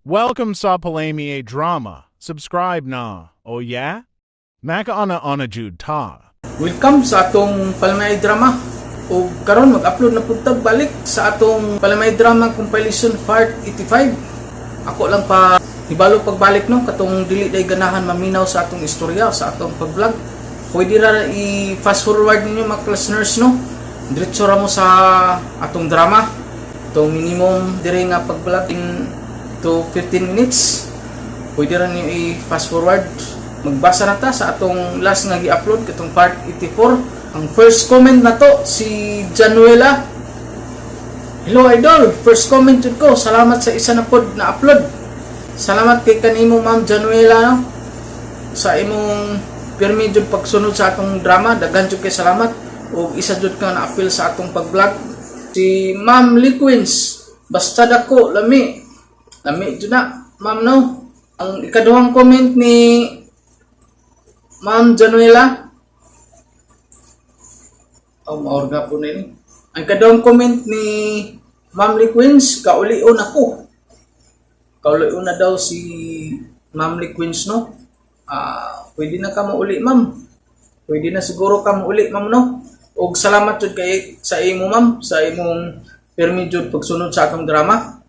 Welcome sa Palami Drama. Subscribe na. Oh yeah? Maka-ana-ana jud ta. Welcome sa atong Palamay Drama. O karon mag-upload na puntag balik sa atong Palamay Drama Compilation Part 85. Ako lang pa hibalo pagbalik no katong dili day ganahan maminaw sa atong istorya sa atong pag-vlog. Pwede ra i-fast forward ninyo mga listeners no. Diretso ra mo sa atong drama. To minimum dire nga pag-vlog in to 15 minutes. Pwede ra niyo i-fast forward. Magbasa na ta sa atong last nga gi-upload katong part 84. Ang first comment na to si Januela. Hello idol, first comment jud ko. Salamat sa isa na pod na upload. Salamat kay kanimo Ma'am Januela no. Sa imong pirmi jud pagsunod sa atong drama, daghan jud kay salamat ug isa jud ka na appeal sa atong pag-vlog. Si Ma'am Liquins, basta dako lami. Lami jud na, Ma'am no. Ang ikaduhang comment ni Ma'am Januela. Maorga po na ini. Ang ikaduhang comment ni Ma'am Liquins, kaulion ako. Kaulion na daw si Ma'am Liquins no. Pwede na ka mauli ma'am. Pwede na siguro ka mauli ma'am no. Og salamat jud kay sa imo ma'am sa imong permi jud pagsunod sa atong drama.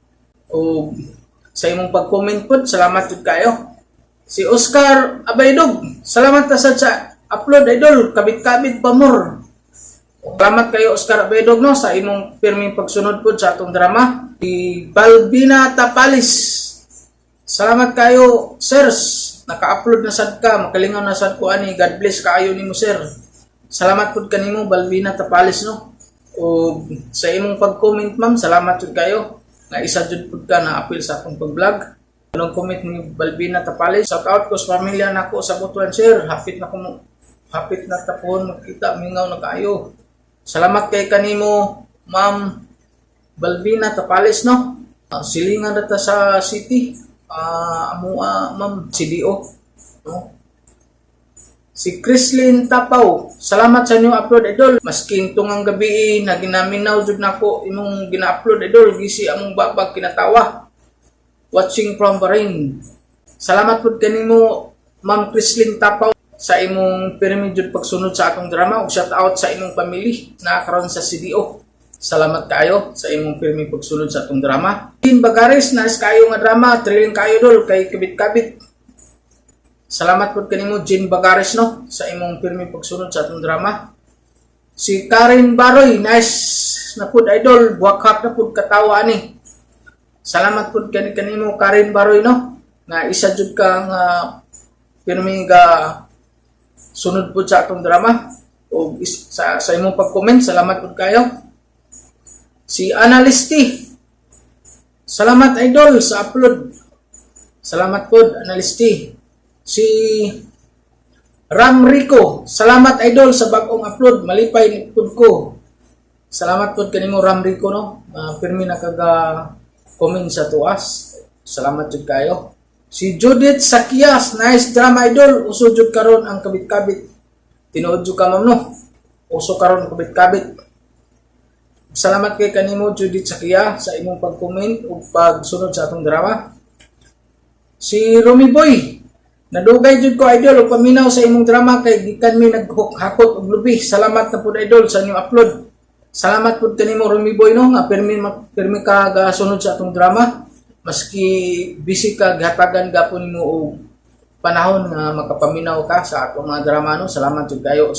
Og sa imong pag-comment pod, salamat jud kayo. Si Oscar Abaydog, salamat ta sa upload idol, kabit-kabit pa more. Salamat kayo Oscar Abaydog no sa imong permi pagsunod pod sa atong drama. Si Balbina Tapalis, salamat kayo sirs. Naka-upload na sad ka, makalingaw na sad ko ani. God bless kaayo nimo sir. Salamat pud kanimo Balbina Tapalis no. O sa imong pag-comment ma'am, salamat jud kayo. Na isa jud pud ka na appeal sa akong pag-vlog. Anong comment ni Balbina Tapalis? Shout out ko sa pamilya nako sa Butuan sir. Hapit na tapon makita mingaw na kaayo. Salamat kay kanimo Ma'am Balbina Tapalis no. Silingan data sa city. Ma'am CDO no? Si Chrislyn Tapaw, salamat sa new upload idol. Maskin tungang gabi na ginaminaw jud nako imong gina-upload idol, gisi among babag kinatawa. Watching from Bahrain. Salamat pud kanimo Ma'am Chrislyn Tapaw sa imong pirmi jud pagsunod sa atong drama ug shout out sa imong family na karon sa CDO. Salamat kayo sa imong pirmi pagsunod sa atong drama. Tin Bagares, nice kayo nga drama, thrilling kayo dol kay kabit-kabit. Salamat pud kanimo Jean Bagares no sa imong pirmi pagsunod sa atong drama. Si Karen Baroy, nice na pud idol, buwakhak na pud katawa ani. Salamat pud kanimo Karen Baroy no na isa jud ka nga pirmi ga sunod pud sa atong drama. O sa imong pag-comment, salamat pud kayo. Si Analisti, salamat idol sa upload. Salamat po Analisti. Si Ram Rico, salamat idol sa bagong upload. Malipay po ko. Salamat po kanimo Ram Rico no. Pirmi na kaga comment sa tuas. Salamat jud kayo. Si Judith Sakias, nice drama idol. Uso jud karon ang kabit-kabit. Tinuod jud ka ma'am no. Uso karon kabit-kabit. Salamat kay kanimo Judith Sakia sa imong pag-comment ug pagsunod sa atong drama. Si Romy Boy, nadugay jud ko idol ug paminaw sa imong drama kay gikan mi naghakot og lubi. Salamat na pud idol sa inyong upload. Salamat pud kanimo Romy Boy no nga permi ka gasunod sa atong drama. Maski busy ka gihatagan gapon nimo og panahon nga makapaminaw ka sa atong mga drama no. Salamat jud kayo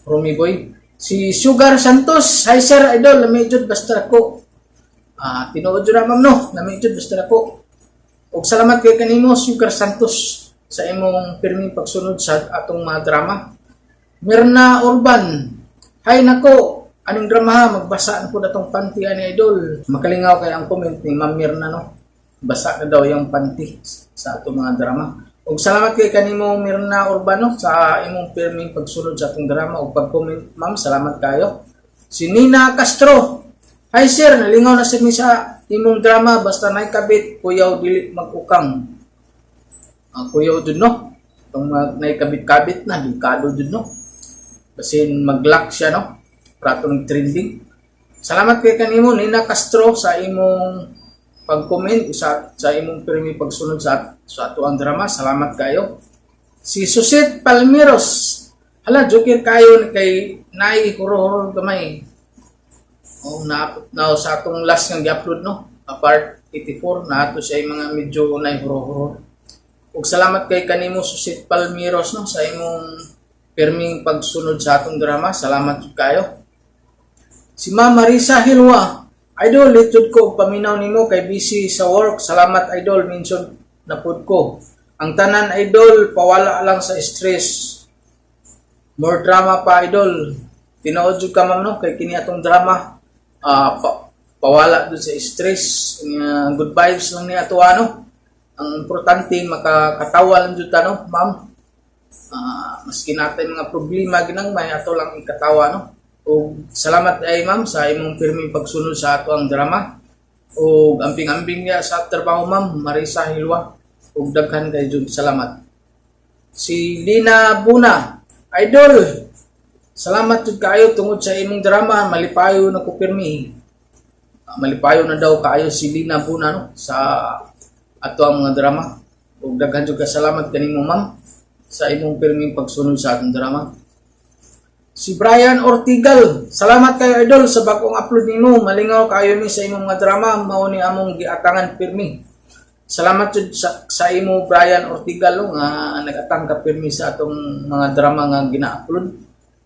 Romy Boy. Si Sugar Santos, hi sir idol, lami jud basta ako. Tinuod jud na ma'am no, lami jud basta ako. Ug salamat kay kanimo Sugar Santos sa imong pirmi pagsunod sa atong mga drama. Mirna Urban, hi nako, anong drama ha, magbasa na po datong panty ani idol. Makalingaw kay ang comment ni Ma'am Mirna no. Basa na daw yung panty sa atong mga drama. Ug salamat kay kanimo Mirna Urbano sa imong pirming pagsulod sa atong drama ug pag-comment ma'am, salamat kayo. Si Nina Castro, hi sir, nalingaw na mi sa imong drama basta nay kabit kuyaw dili mag-ukang. Kuyaw jud no. Tong nay kabit-kabit na delikado jud no. Basin mag-lock siya no. Pratong trending. Salamat kay kanimo Nina Castro sa imong pag-comment sa imong pirmi pagsunod sa ato ang drama. Salamat kayo. Si Susit Palmeros, hala joker kayo kay nay horror gamay. Na sa atong last nga gi-upload no, part 84 na ato siya mga medyo nay horror. Ug salamat kay kanimo Susit Palmeros no sa imong pirming pagsunod sa atong drama. Salamat kayo. Si Ma'am Marisa Hilwa, idol, litud ko paminaw nimo kay busy sa work. Salamat idol, mention na pud ko. Ang tanan idol, pawala lang sa stress. More drama pa idol. Tinuod jud ka ma'am no kay kini atong drama. Pawala dun sa stress. Good vibes lang ni ato ano. Ang importante makakatawa lang jud ta no, ma'am. Maski natin mga problema ginang may ato lang ikatawa no. O salamat ay ma'am sa imong pirming pagsunod sa ato ang drama. O amping-amping niya sa trabaho ma'am Marisa Hilwa. O daghan kay jud salamat. Si Lina Buna, idol. Salamat jud kaayo tungod sa imong drama, malipayo na ko pirmi. Malipayo na daw kaayo si Lina Buna no sa ato ang mga drama. O daghan jud ka salamat kanimo ma'am sa imong pirming pagsunod sa atong drama. Si Brian Ortigal, salamat kayo idol sa bagong upload nimo. Malingaw kayo mi sa imong mga drama, mao ni among giatangan pirmi. Salamat jud sa imo Brian Ortigal nga nagatang ka pirmi sa atong mga drama nga gina-upload.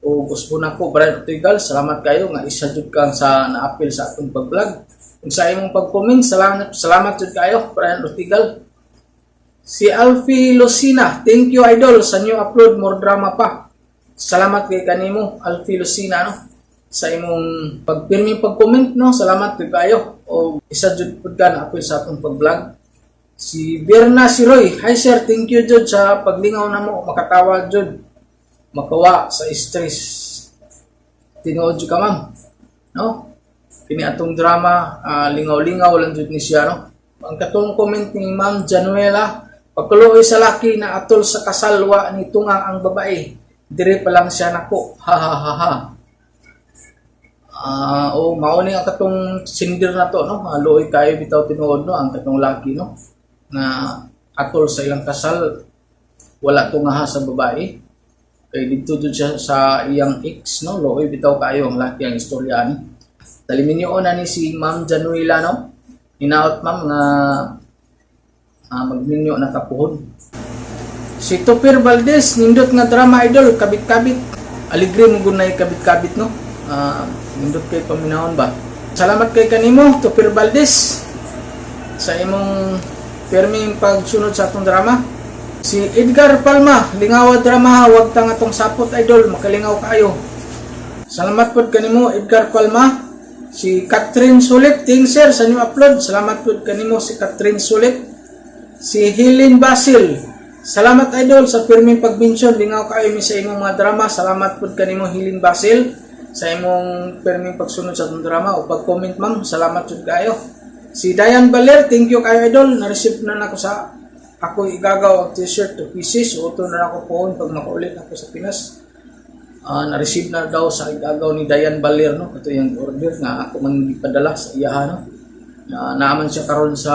O gusto nako Brian Ortigal, salamat kayo nga isa jud ka sa na-appeal sa atong pag-vlog. Ug sa imong pag-comment, salamat jud kayo Brian Ortigal. Si Alfie Lucina, thank you idol sa new upload, more drama pa. Salamat kay kanimo Alfie Lucina no sa imong pagpirmi pag-comment no. Salamat kay kayo o isa jud pud ka na apil sa atong pag-vlog. Si Berna Siroy, hi sir, thank you jud sa paglingaw namo, makatawa jud, makawa sa stress. Tinuod jud ka ma'am no kini atong drama, lingaw-lingaw lang jud ni siya no. Ang katong comment ni Ma'am Januela, pagkuloy sa laki na atol sa kasalwa ni tunga ang babae. Dire pa lang siya nako. Ha ha ha ha. Mao ni ang katong sindir na to no. Luoy kayo bitaw tinuod no ang katong laki no na atol sa ilang kasal wala tungaha sa babae. Kay dito jud siya sa iyang ex no. Luoy bitaw kayo ang laki ang istorya ni. Taliminyo na ni si Ma'am Januela no. Hinaot ma'am nga magminyo na kapuhon. Si Topir Valdez, nindot nga drama idol, kabit-kabit. Aligre mo gunay kabit-kabit no. Nindot kay paminahon ba. Salamat kay kanimo Topir Valdez sa imong pirming pagsunod sa atong drama. Si Edgar Palma, lingawa drama, wag tang atong sapot idol, makalingaw kayo. Salamat pud kanimo Edgar Palma. Si Catherine Sulit, thanks sir sa new upload. Salamat pud kanimo si Catherine Sulit. Si Helen Basil, salamat idol sa pirming pag-mention, lingaw kayo mi sa imong mga drama. Salamat pud kanimo Helen Basil sa imong pirming pagsunod sa atong drama o pag-comment ma'am. Salamat pud kayo. Si Diane Baler, thank you kayo idol. Na-receive na nako sa ako igagaw ang t-shirt to pieces. Uto na nako pohon pag makaulit ako sa Pinas. Na-receive na daw sa igagaw ni Diane Baler no. Ito yung order nga ako man gipadala sa iya no. Naaman siya karon sa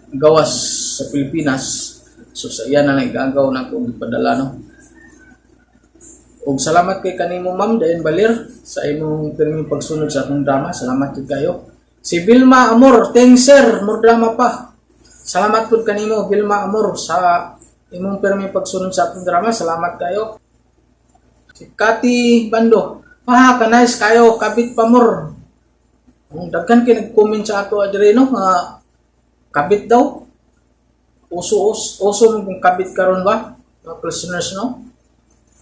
gawas sa Pilipinas. So sa iya na nagagaw na kung ipadala no. Ug salamat kay kanimo ma'am Diane Baler sa imong pirming pagsunod sa atong drama. Salamat jud kayo. Si Vilma Amor, thanks sir, more drama pa. Salamat pud kanimo Vilma Amor sa imong pirming pagsunod sa atong drama. Salamat kayo. Si Kati Bando, ka-nice kayo, kabit pa more. Daghan kay nag-comment sa ato adire no nga kabit daw. Uso kung kabit karon ba mga listeners no.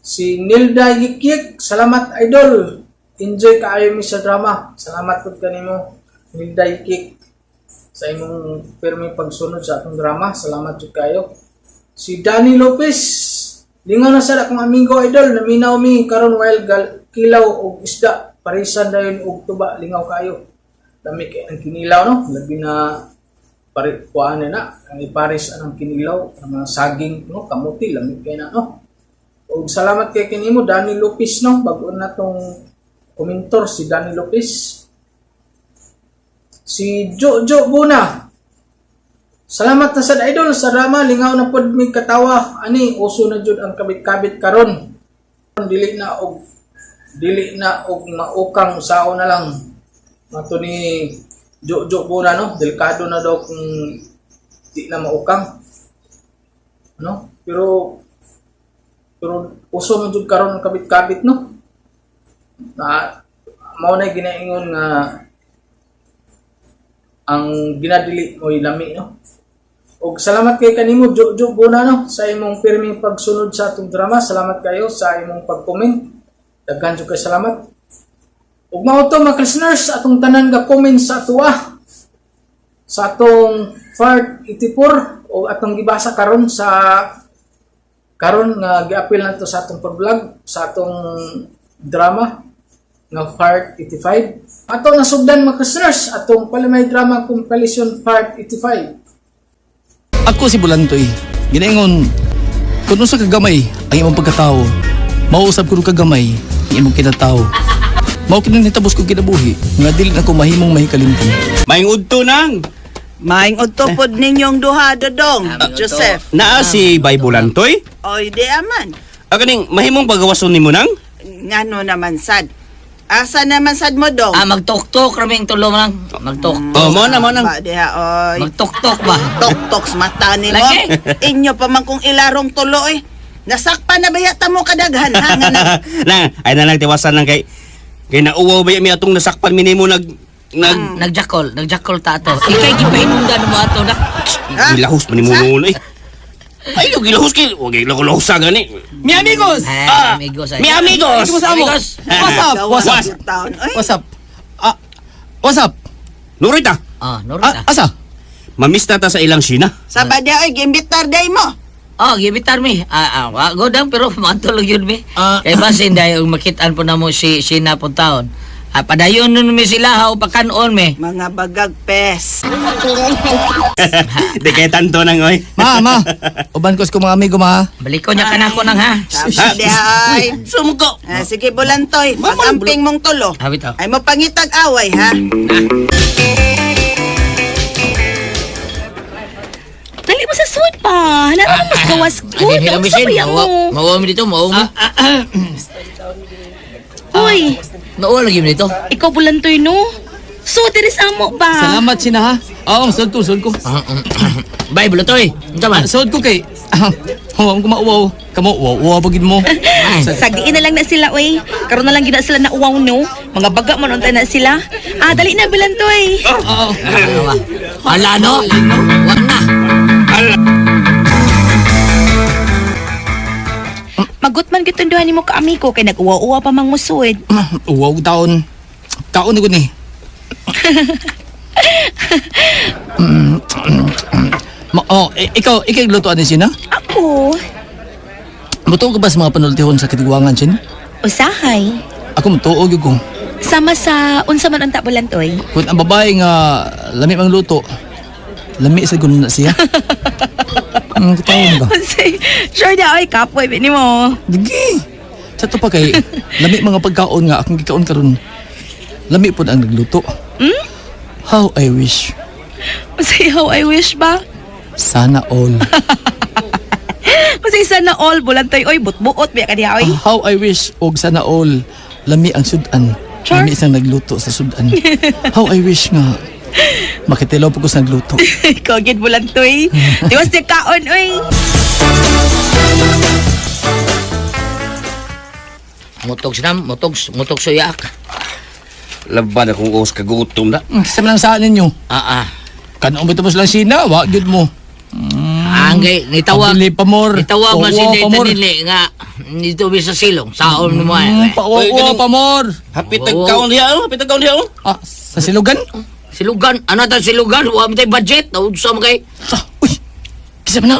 Si Nilda Yikik, salamat idol, enjoy kaayo mi sa drama. Salamat pud kanimo Nilda Yikik sa imong pirming pagsunod sa atong drama. Salamat jud kayo. Si Danny Lopez, lingaw na sa akong amigo idol, naminaw mi karon while kilaw og isda, parisan dayon og tuba, lingaw kayo. Dami kay ang kinilaw no, labi na kuan na ang iparis anang kinilaw, ang mga saging no, kamuti lamig kay na no. Og salamat kay kanimo Danny Lopez no, bag-o na tong komentor si Danny Lopez. Si Jojo Buna. Salamat na sad idol sa drama, lingaw na pod mi katawa. Ani uso na jud ang kabit-kabit karon. Dili na og maukang sao na lang. Mato ni Jojo Buna no, delikado na daw kung di na maukang. No? Pero uso man jud karon ang kabit-kabit no. Na mao na ginaingon nga ang ginadili mo lami no. Og salamat kay kanimo Jojo Buna no sa imong pirming pagsunod sa atong drama. Salamat kayo sa imong pag-comment. Daghan jud kay salamat. Ug mao to mga listeners atong tanan ga comment sa atuwa sa atong part 84 o atong gibasa karon nga gi-appeal nato sa atong pag-vlog sa atong drama nga part 85. Ato nasugdan mga listeners atong Palimay Drama Compilation part 85. Ako si Bulantoy. Ginaingon, kung sa kagamay ang imong pagkatao, mauusap ko kagamay ang imong kinatao. Mao kinanitabos ko kinabuhi, nga dili na ko mahimong mahikalimtan. Maing udto nang. Maing utopod ninyong duha, Dodong. Joseph. Naa si Baybulantoy. Oy, di aman. Aganing mahimong pagawason nimo nang. Ngano naman sad. Asa naman sad mo, Dong? Magtuktok raming tulo man. Magtuktok. Oh, mo na. Ba, diha, oy. Magtuktok ba? Tok-tok sa mata ni mo. Lagi. Inyo pa man kung ilarong tulo, eh. Nasakpan na ba yata mo kadaghan, ha? Nga na. Na, ay na lang tiwasan lang kay nauwaw ba mi atong nasakpan mi nimo Nagjakol ta ato. Ikay gipainungdan mo ato na. Ha? gilahos man nimo noon ay. Ay, yung gilahos kay, wag gilahos sa gani. Mi amigos! Amigos. Mi amigos! Amigos. What's up? What's up? Taon, oy. What's up? What's up? Nurita, Norita. Asa? mamista ta sa ilang sina. Sa badya, oy, gimbitar day mo. Gibitar mi. Godang pero matulog yun mi. Ah. Kay basin dahil makitaan po na mo si Sina po taon. Padayon nun mi sila ha upakanon mi. Mga bagag pes. Di kay tanto nang oy. Ma. Uban ko sa mga amigo, ma. Balik ko niya kanako nang ha. Sa diha, ay. Sumuko. Sige, Bulantoy. Pag-amping mong tulo. Habit to. Ay mo pangitag away, ha? Dali mo sa sud pa. Naroon mas gawas ko. Ang sabayan mo. Mawa mi dito, mawa mi. Hoy, Nauwa lagi mi dito. ikaw Bulantoy no? So, diri sa amo ba? Salamat sina ha. Oo, sud ko. Bye, Bulotoy. Unsa man? Sud ko kay... Huwag ko mauwaw. Kamo, uwaw pagid mo. Sagiin na lang na sila, oy. Karon na lang gina sila na uwaw no. Mga baga man untay na sila. Dali na Bulantoy. Oo. Hala no? Wag na. Magut man kitong duha nimo ka amigo kay nag-uwa-uwa pa mang musuod. Uwaw taon. Kaon ko ni. Ikaw lutuan ni sina? Ako, Mutuo ka ba sa mga panultihon sa katigwangan sin? usahay. Ako mutuo gyud ko. Sama sa unsa man unta Bulantoy. Kung ang babae nga lami mang luto, lami sa gunon na siya. Kataon ba? Unsay, sure na oy kapoy bini mo. Digi. Sa to pa kay lami mga pagkaon nga akong gikaon karon. Lami pod ang nagluto. How I wish. Unsay how I wish ba? Sana all. Unsay sana all Bulantoy oy butbuot biya ka diha oy. How I wish og sana all lami ang sudan. Sure. Lami isang nagluto sa sudan. How I wish nga makitilaw po ko sa nagluto. Ikaw gid Bulantoy. Diwas di kaon oy. Mutog sinam, mutog suyak. Laban akong os kagutom na. Sa man saan ninyo? Kanong bitapos lang sina, wa gyud mo. Anggay, nitawag. Pabili pa more. Nitawag man si Oo, Dita pa more. Nili nga dito mi sa silong. Saon mo Oy, Pawawa ganun. pa more. Hapit Oo. tagkaon diha, hapit tagkaon diha. Sa silugan? Silugan, ano ta silugan? Wa mo tay budget. Naudsa mo kay. Uy, kisa man na.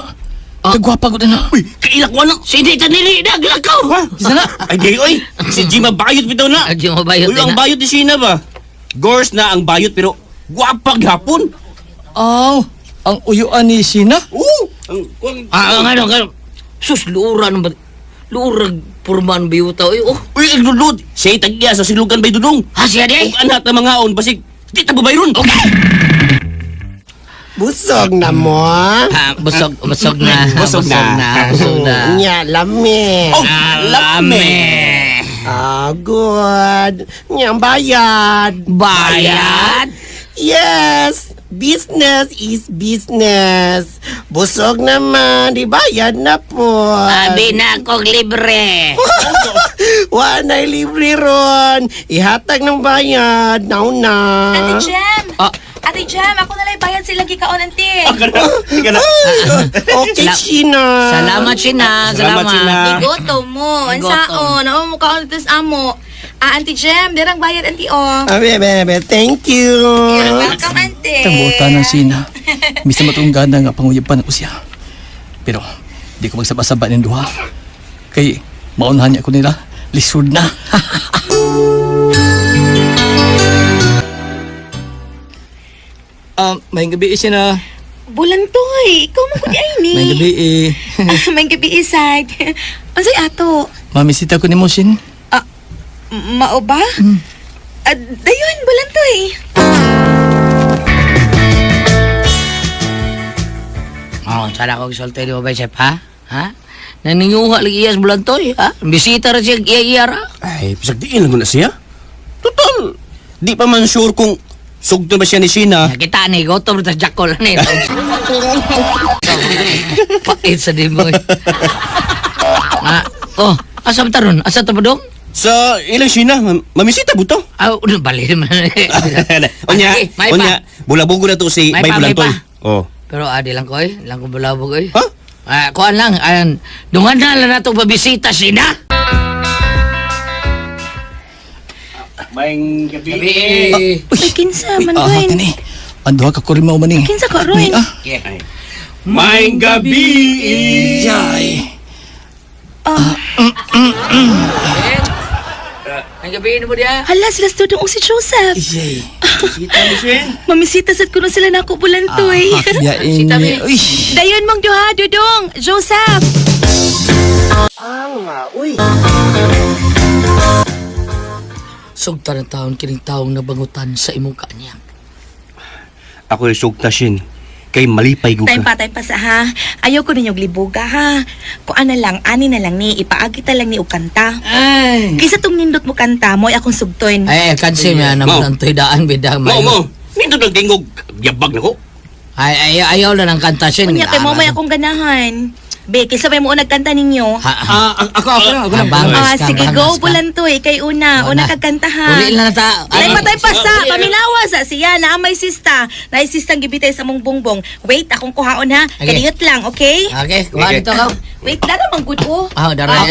Kagwapa ko na. Uy, kailak mo na. Si Dita Nili naglakaw. Kisa na. Ay, di, oy. Si Jima bayot bitaw na. Adyo mo bayot Uy, ang na. bayot ni Sina ba? Gors na ang bayot pero guwapag hapon. Ang uyuan ni Sina? Oo. Ang ano. Sus luuran ba? Luurag purman biyuta. Uy, Uy, lulod. Siya tagya sa silugan bay dudong. Ha siya di? Ug anak na mga on basig Di ta babayron. Okay. Busog na mo? Busog na. Busog na. Busog na. Nya, lami. Oh, Lame. Good. Nya, bayad. Bayad? Yes. Business is business. Busog naman, di bayad na po. Abi na akong libre. Wanay libre ron. Ihatag ng bayad. Now na. Ate Jem! Ah. Ate Jem, ako na lang bayad sila gikaon auntie. Okay, Sala- China. Salamat, China. Salamat, China. Igoto mo. Ang Igoto. saon. Oo, mukha ko nito sa amo. Auntie Jem, dirang bayad auntie oh. Bebe, thank you. Welcome auntie. Kabuta ng sina. Misa matunggana nga panguyapan ako siya. Pero, di ko magsaba-saba ng duha. Kay, maunahan niya ako nila. Lisod na. May gabi siya na. Bulantoy, ikaw man ko di ay ni. May gabi May gabi isad. Unsay ato? Mamisita ko ni Mosin. Mao ba? Dayon, bulantoy. Sana ko gisulti di ba ba siya pa? Ha? Naninguha lagi iyas bulantoy, ha? Bisita ra siya iya-iya ra. Ay, bisag diin lang na siya. Total. Di pa man sure kung sugto ba siya ni Sina. Nakita ni Gotom tas Jackal ni. Pait sa dimoy. Asa ba taron? Asa ta ba dong? Sa ilang Sina, mamisita buto. Udah balik man. Onya, May onya, bulabugo na to si May Bay pa, may Bulantoy. pa. Oh. Pero di lang ko lang ko bulabog Ha? Kuan lang, ayan. Dungan na lang nato babisita sina. Maying gabi. Uy, kinsa man Ah, Roy. tini. Ando ka kurimaw maning. Kinsa ka Roy? Maying gabi. Yay. Ang gabi mo dia. Hala, sila student si Joseph. Yay. Mamisita sad kuno sila nako bulantoy. Yain Sita, ni. mi. Uy. Dayon mong duha, Dudong. Joseph. Sugta ng taon kining taong nabangutan sa imong kanya. Ako ay sugta Shin. Kay malipay ko Time ka. pa sa ha. Ayaw ko ninyong libuga ha. Kung ano lang, ani na lang ni, ipaagi ta lang ni og kanta. Ay. Kaysa tong nindot mo kanta, mo'y akong sugtoin. Ay, kansi mo yan Mau. naman ang daan bidang Mo. Minto nagdingog yabag na ko. Ay, ayaw lang ang kanta siya. Kunya kay mo may akong ganahan. Be, kaysa may mo nagkanta ninyo. Ako na. Sige, go bulantoy. Kay una kagkanta ha. Uli lang na ta. Tay pa sa, paminawa sa siya na may sista. Na sistang gibitay sa mong bongbong. Wait, akong kuhaon ha. Okay. Kaliyot lang, okay? Okay, kuha dito ka. Wait, dara mang good oh. Dara.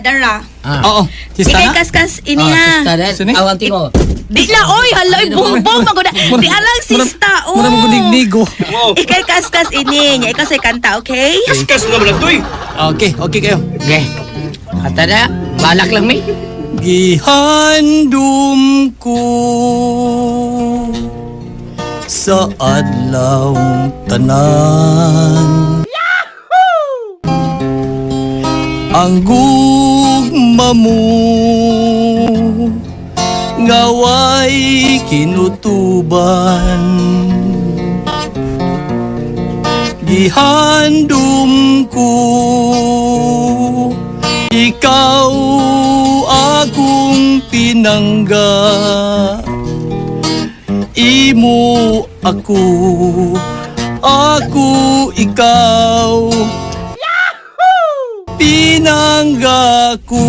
Dara. Oo. Sista Ikay na? kaskas ini ha. Sista din. Sini? Awanti mo. Di la oy, haloy bongbong maguda. Di alang sista oh. Mura mo gunignigo. Ikay kaskas ini, nya ikaw say kanta, okay? Kaskas na Bulantoy. Okay kayo. Okay. Kata na, balak lang mi. Gihandom ko sa adlaw tanan. Ang gugma mo ngaway kinutuban. Gihandom ko ikaw akong pinangga. Imo ako ikaw. Pinangga ko.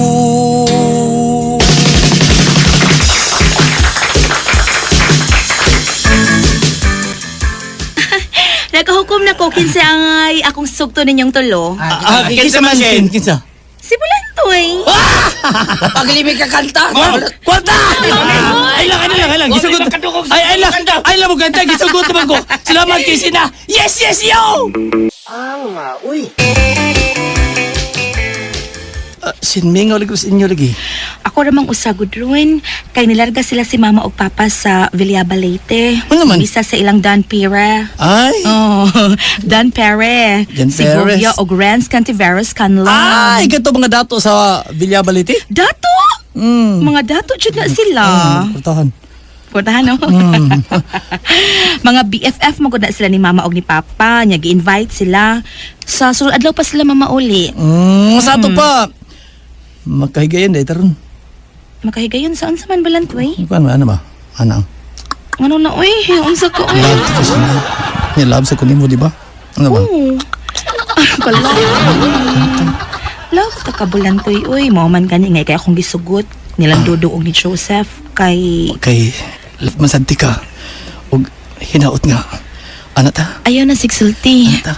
Nakahukom na ko kinsa ang akong sugto ninyong tulo. Kinsa man Shin? Kinsa? Si Bulantoy. Paglimig ka kanta. Kwarta! Ay lang. Gisugot. Ay lang mo ganda. Gisugot naman ko. Salamat kay Sina. Yes, yo! Sinmingaw lagi ko sa inyo lagi. Ako ramang usagod ron. Kay nilarga sila si mama o papa sa Villaba Leyte. Ano naman? Isa sa ilang Dan Pere. Ay. Oh, Dan Pere. Dan Si Perez. Govia o Grants Cantiveros Canlam. Ay, ganito mga dato sa Villabaliti? Dato! Mga dato dyan na sila. Kwartahan. Puntahan, no? Mga BFF mo na sila ni mama og ni papa. Nya gi-invite sila. Sa sunod adlaw pa sila mamauli. Sa ato pa. Makahigayan dahil taron. Makahigayon saan sa man balantoy? Ano ba? Ano? Ano na, uy? Unsa ko, uy? Love ko siya. Nilove sa kunin mo, di ba? Ano ba? Oo. Kala. Love ta ka balantoy, uy. Mao man gani ngay kay akong gisugot. Nilang Dodo og ni Joseph kay... Kay masanti ka. O hinaot nga. Ano ta? Ayaw na sigsulti. Ano ta?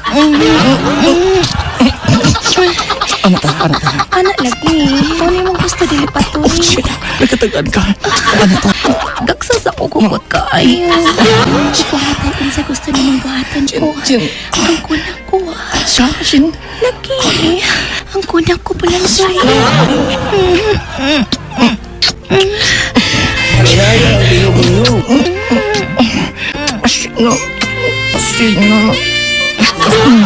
Ano ta? Ano ta? Anak lagi. Ano yung gusto dili pa to? Oh, shit. Nagkatagan ka. Ano ta? Gagsas ako kumot ka. Ayaw. Buhatan kung sa gusto niyo buhatan ko. Chin. Ang kunak ko. Siya, Shin. Lagi. Ang kunak ko pala sa'yo. Sino? Sino?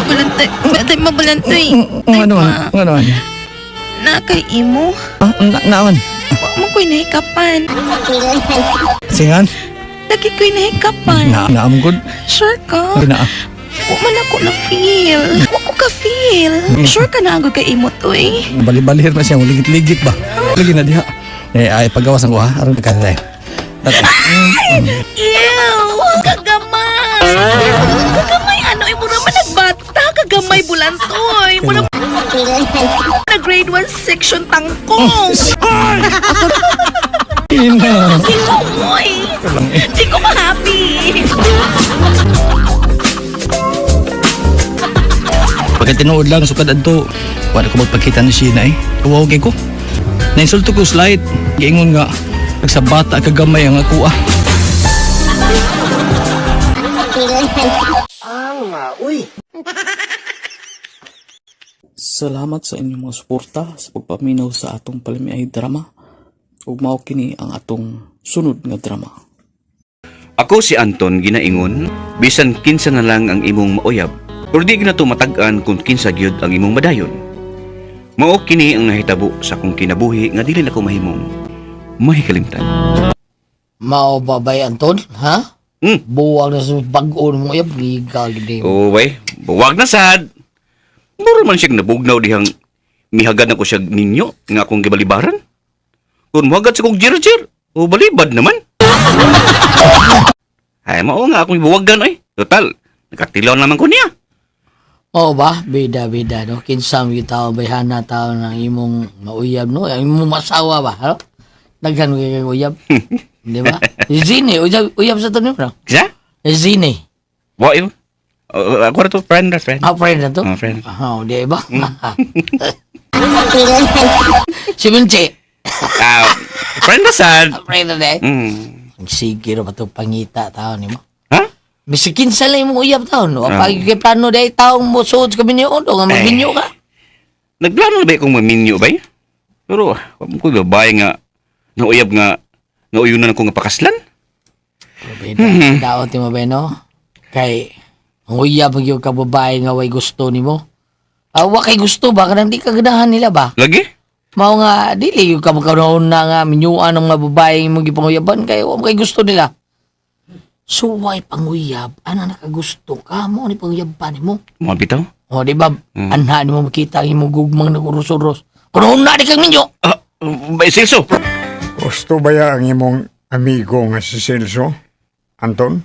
Balantay. Balantay mabalantay. Ano? Ano? Na kay imo. Naaman. Huwag mo ko'y nahikapan. Singan? Lagi ko'y nahikapan. Naaman ko. Sure ka? Naa. Huwag man ako na-feel. Huwag ko ka-feel. Sure ka na agad kay imo to eh. Bali-balihir na siya. Ligit-ligit ba? Lagi na diha. Eh, paggawasan ko ha. Aron ka tayo. Ew! Kagamay! Kagamay ano? Imo naman nagbata. Kagamay bulantoy. Imo naman na grade 1 section tangkong. Ina. Kikoy! Di ko ma-happy. Pagka tinuod lang sukad adto, wala ko magpakita ni Sheena eh. Tuwagin ko. Nainsulto ko slide. Giingon nga, sa bata kagamay ang ako ah. Salamat sa inyong mga suporta sa pagpaminaw sa atong palimiay drama. Ug mao kini ang atong sunod nga drama. Ako si Anton ginaingon, bisan kinsa na lang ang imong mauyab, pero di gina to matag-an kung kinsa gyud ang imong madayon. Mao kini ang nahitabo sa akong kinabuhi nga dili na ko mahimong mahikalimtan. Mao ba bay Anton, ha? Buwag na sa bag-o mo uyab ligal gid. Oh, way, buwag na sad. Mura man siyang nabugnaw dihang mihagad na ko siya ninyo nga akong gibalibaran. Kung muhagad sa kong jir-jir, o balibad naman. Ay, mao nga akong ibuwagan ay. Total, nakatilaw naman ko niya. Oo ba? Bida-bida, no? Kinsam yung tao, bayhana tao ng imong mauyab, no? Ang imong masawa ba, no? Naghan kay uyab. Di ba? Zine, uyab sa tanong, no? Kisa? Zine. Wa yun. Ako na to, friend. Friend na to? Friend. Oo, di ba? Si Minche. Friend na sad. Friend na din. Sige ro ba ito pangita tao ni mo? Ha? Bisikin sa lang mo uyab tao, no? Pag plano dahil taong mo suod ka minyo, o nga magbinyo ka. Nagplano na ba akong maminyo ba? Pero, wag ko babae nga, nauyab nga, nauyunan ako nga pakaslan. Daot mo ba, no? Kay, ang uyab ang yung kababae nga way gusto ni mo. Wa kay gusto ba? Kanang di kaganahan nila ba? Lagi? Mao nga, dili yung kamakaroon na nga minyuan ng mga babae mong gipanguyaban kay wa kay gusto nila. So, why panguyab? Ano nakagusto ka mo ni panguyaban mo? Mga bitaw? O, di ba? Anha ni mo makita ang imong gugmang nag-uros-uros. Kung na di kang minyo! Ba, Silso? Gusto ba ya ang imong amigo nga si Celso? Anton?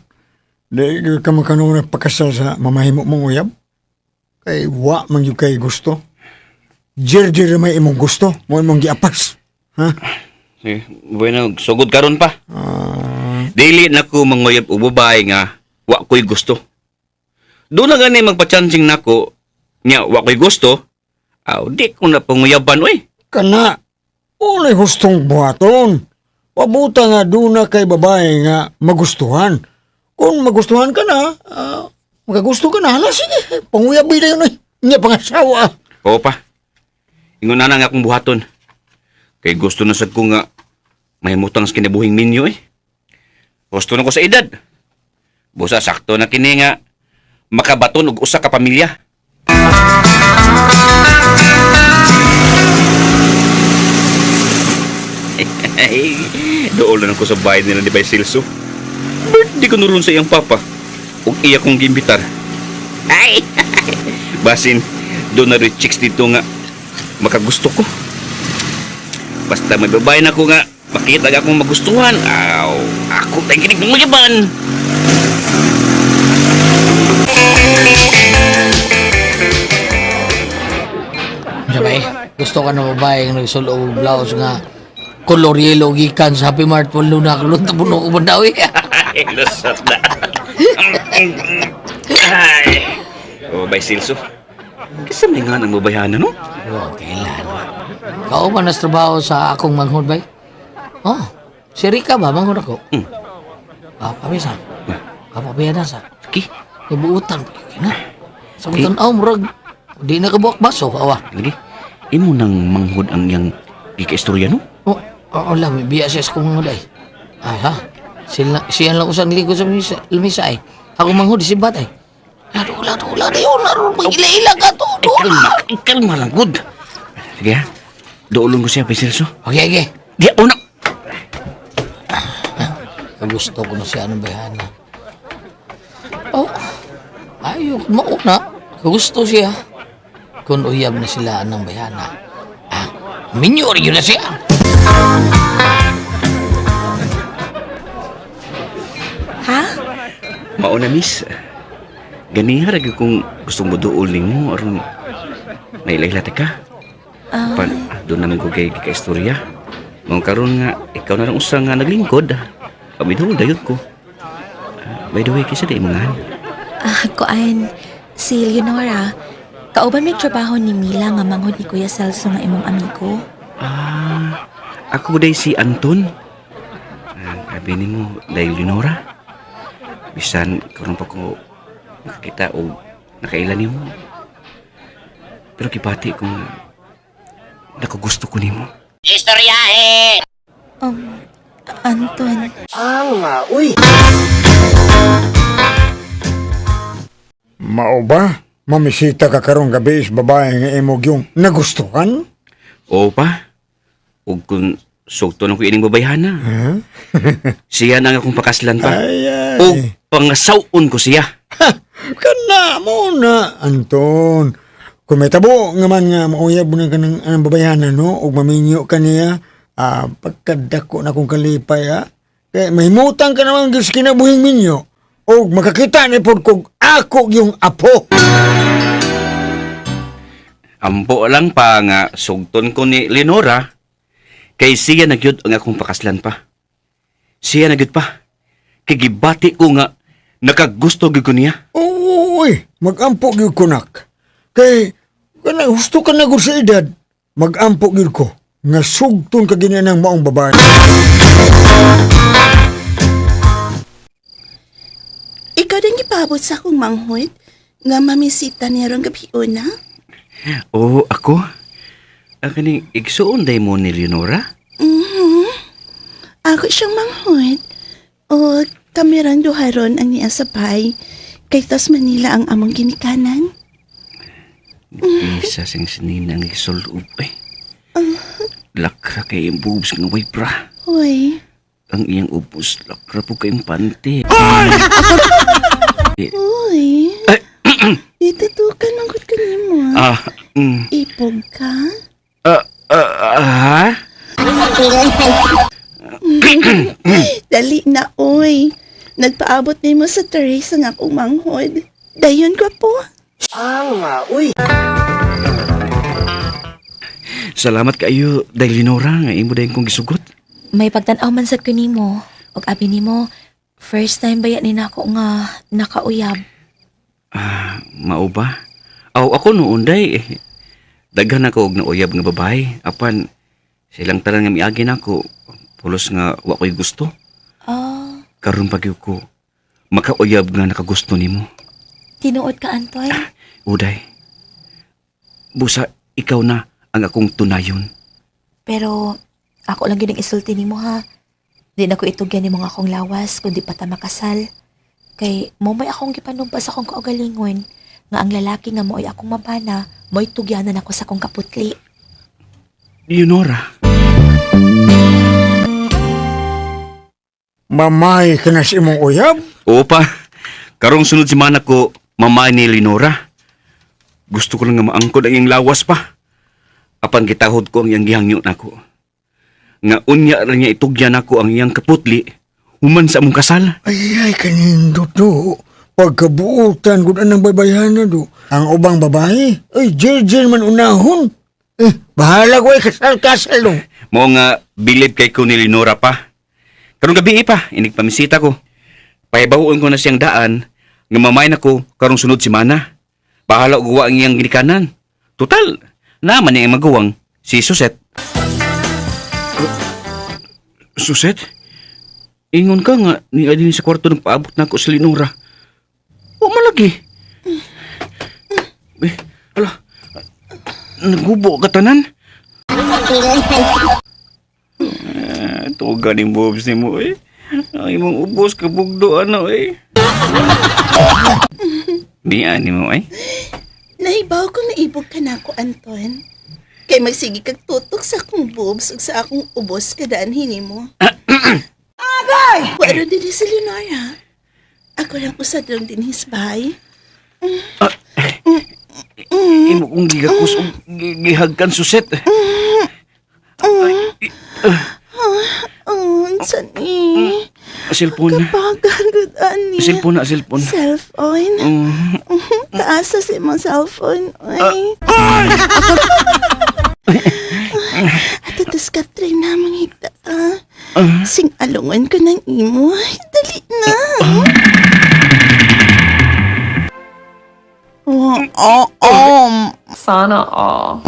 Di ka makanong nagpakasal sa mamahimo mong uyab? Kay wa man yung kay gusto. Jer may imong gusto. Mo imong giapas. Ha? Bueno, sugod karon pa. Dili na ko manguyab o babae nga wa ko'y gusto. Doon na gani magpachancing nako nya wa ko'y gusto. Di ko na panguyaban, oy. Kana, ulay gustong buhaton. Pabuta nga doon na kay babae nga magustuhan. Kung magustuhan ka na, magagusto ka na, hala, sige, panguyabi na yun, oy. Nga pangasawa. Oo pa. Ingon na nga akong buhaton. Kay gusto na sad ko nga mahimutang sa kinabuhing minyo eh. Gusto na ko sa edad. Busa sakto na kini nga makabaton og usa ka pamilya. Ay, doon lang ako sa bahay nila ni Bay Silso. Birthday ko naroon sa iyang papa. Ug iya kong gimbitar. Ay! Basin, doon na rin chicks dito nga makagusto ko. Basta may babae na ko nga makita nga akong magustuhan. Aw, ako tayong kinig ng mayaban. Sabay, gusto ka na babae nga nagsulo og blouse nga color yellow gikan sa Happy Mart pulo na kulong tapuno ko bandawi. Ay, lusot na. Ay. Oh, Bay Silso. Kasi may nga nang mabayanan, no? Oh, kailan ba? Kao man nas trabaho sa akong manghod bay? Oh, si Rika ba manghod ako? Pabisa. Kapabayan na sa. Sige. Ibuutan pa na. Sa mga tanaw, murag, di na kabuak baso, awa. Lagi, imo nang manghod ang yang ika-istorya, no? Oo lang, may biya siya sa kong manghod ay. Ay ha, siya lang usang ligo sa lamisa ay. Ako manghod, si Bat ay. Lado, yun, naroon, mag-ila-ila ka to. Kalma lang, good. Sige ha, doolong ko siya, Pisilso. Okay. Di, una. Gusto ko na siya ng bayana. Oh, ayok, mauna. Gusto siya. Kung uyab na sila ng bayana. Minyor yun na siya. Ha? Mauna, miss. Ganiha lagi kung gusto mo doolin mo, aron nailahilate ka. Doon naman ko kay istorya. Mga karon nga, ikaw na lang usang nga naglingkod. Kami doon, dayot ko. By the way, kisa di mga Kuan, si Leonora, kauban may trabaho ni Mila nga manghod ni Kuya Celso nga imong amigo. Ako day si Anton. Sabi ni mo, dahil Leonora. Bisan, karon pa ko nakakita o nakailan ni mo. Pero kipati kung nakagusto ko ni mo. Istoryahe! Anton. Mao ba? Mamisita ka karong gabi is babae nga imog yung nagustuhan? Oo pa. O kung sugto na ko ining babayhana. Siya na nga akong pakaslan pa. Ay. O pangasawon ko siya. Kana mo na, Anton. Kung may tabo nga man nga mauyab mo na ka ng babayanan, no? O maminyo ka niya, pagkadako na kong kalipay, ha? Kaya mahimutang ka naman sa kinabuhing minyo. O makakita ni po kung ako yung apo. Ampo lang pa nga sugton ko ni Leonora. Kay siya nagyud ang akong pakaslan pa. Siya nagyud pa. Kay gibati ko nga nakagusto gyud ko niya. Uy, mag-ampo gyud ko nak. Kay kana gusto ka na gud sa edad. Mag-ampo gyud ko nga sugton ka gini ng maong babae. Ikaw din gipabot sa akong manghod nga mamisita niya rong gabi una? Oo, ako? Ang kaning igsuon day mo ni Leonora? Ako siyang manghod. O kamerang duharon ang niya sabay kay tas Manila ang among ginikanan. Isa sing sinina ang isulub eh. Lakra kay yung boobs ng way bra. Hoy. Ang iyang ubos, lakra po kayong panty. Hoy. Itutukan ang kot kanyo mo. Ipog ka? Ha? Dali na, oy. Nagpaabot ni mo sa terrace ang akong manghod. Dayon ko po. Salamat kayo dahil Leonora nga imo dayon kong gisugot. May pagtanaw man sad ko nimo. Og abi nimo, first time ba yan nako nga nakauyab. Mao ba? Ako noon day daghan ako og nauyab nga babae. Apan silang tanan nga miagi nako. Pulos nga wa ko'y gusto. Karon pag ko makauyab nga nakagusto nimo. Tinuod ka, Antoy? Uday. Busa ikaw na ang akong tunayon. Pero ako lang yun ang isulti nimo ha. Di na ko itugyan ni mga akong lawas kundi pa ta makasal. Kay mo may akong gipanumpa sa akong kaugalingon nga ang lalaki nga mo'y akong mabana mo'y tugyanan ako sa akong kaputli. Leonora. mamay ka na sa imong uyab? Oo pa. Karong sunod si mana ko, mamay ni Lenora. Gusto ko lang nga maangkod ang iyang lawas pa. Apan gitahod ko ang iyang gihangyo nako. Nga unya ra niya itugyan ako ang iyang kaputli, human sa among kasal. Ay, kanindot do. Pagkabuutan, kung anong babayana do. Ang ubang babae, ay, jerjen man unahon. Bahala ko ay kasal-kasal do. Mao nga bilib kay ko ni Lenora pa. Karong gabi pa, inig pamisita ko. Pahibahuon ko na siyang daan, nga mamay na ko karong sunod si Mana. Bahala og guwa ang iyang ginikanan. Total, naman niya ang magawang si Suset. Suset? Ingon ka nga, ni Adin sa kwarto nagpaabot na ako sa Lenora. O malagi. Ala, nagubo ka tanan? Tuga ni Bobs ni mo eh. Ay mong ubos ka bugdo ano eh. Di ani mo eh. Nahibaw ko naibog ka na ako, Anton. Kay magsigi kag tutok sa akong boobs ug sa akong ubos kadaan hini mo. Agay! Wala din si Lenora. Ako lang usad lang din his bahay. Imo kong gigakus o gihagkan Suset. Saan eh? Cellphone. Kapagagod ani. Cellphone. Cellphone? Taas sa si mong cellphone. Ay. At ito Catherine na mga higda ta. Sing alungan ko ng imo. Dali na. Sana all.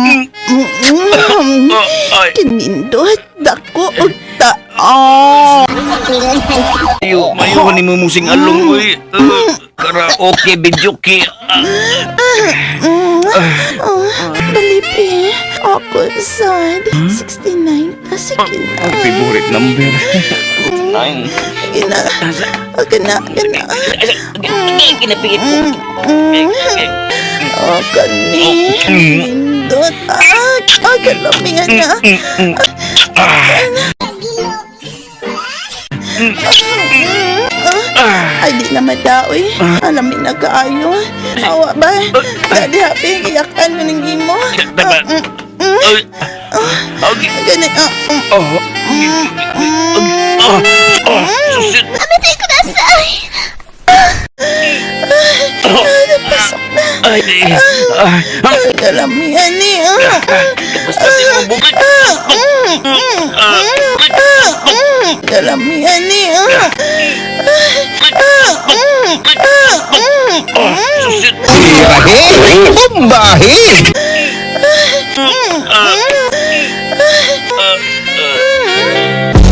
Kinindot dako og taon. Mayo ni mo musing along oy. Karaoke videoke. Balipi. Ako sad. 69. Sige na. Ang favorite number. 9. Gina. Kinapigit ko. Kani. Nindot. Kalamingan na. Ay, di na madaoy. Alamin na kaayo. Awa ba? Dali happy, iyakan mo ng gimo. Ganit. Susit. Amitay ko na say. Napasok na. Kalamihan niya. Kalamihan niya. Susit. Bahi!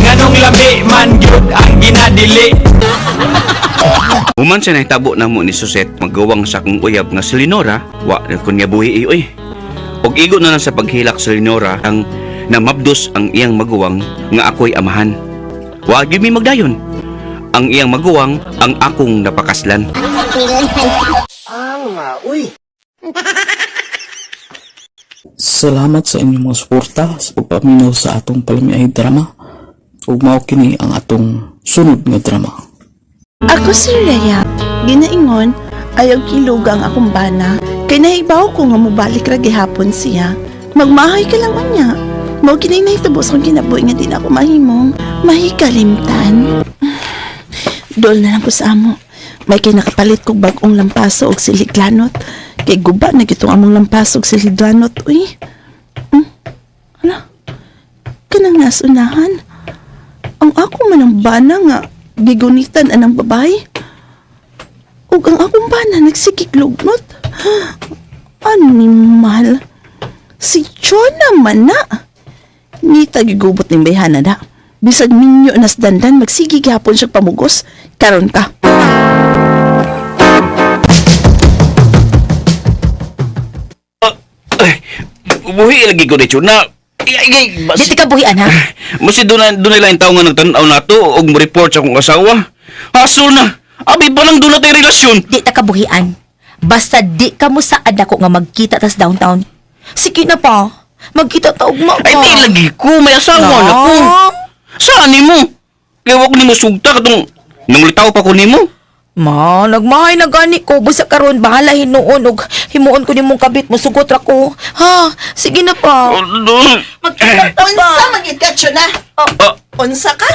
Nganong labi man gyud ang ginadili. Human sa nahitabo na mo ni Suset magawang sa kong uyab nga si Lenora, wa na ko niya buhi iyoy. Og igo na lang sa paghilak sa Lenora ang namabdos ang iyang maguwang nga ako'y amahan. Wa gyud mi magdayon. Ang iyang maguwang ang akong napakaslan. Salamat sa inyong mga suporta sa pagpaminaw sa atong palamiay drama. Ug mao kini ang atong sunod nga drama. Ako si Rhea. Ginaingon, ayaw kilugang akong bana. Kay nahibaw ko nga mubalik ra gihapon siya. Magmahay ka lang unya. Mao kinay nahitubos kung kinabuhi nga din ako mahimong mahikalimtan. Dol na lang ko sa amo. May kay nakapalit kog bag-ong lampaso og siliglanot. Kay guba na gitong among lampaso og siliglanot. Uy. Hala. Kanang nasunahan. Ang ako man ang bana nga gigunitan anang babae. Ug ang akong bana nagsikiglugnot. Animal. Si Chona man na. Nita gigubot ng bayhana da. Bisag minyo nas dandan magsigi gihapon siya pamugos. Karon ka. Buhi lagi ko ni Chuna. Di ka buhian, ha? Masi doon lang yung tao nga nagtanaw na to o mo-report sa akong asawa. Hasol na. Abi pa lang doon na tayo relasyon. Di ta ka buhian. Basta di ka mo saad ako nga magkita tas downtown. Sige na pa. Magkita ta ugma pa. Ay, di lagi ko. May asawa na ko. Saan ni mo? Kaya ako nimo sugta katong nangulitaw pa ko nimo. Ma, nagmahay na gani ko. Basta karon bahala hinuon og himuon ko nimong kabit mo sugot ra ko. Ha, sige na pa. Unsa magid ka, Chona? Unsa ka?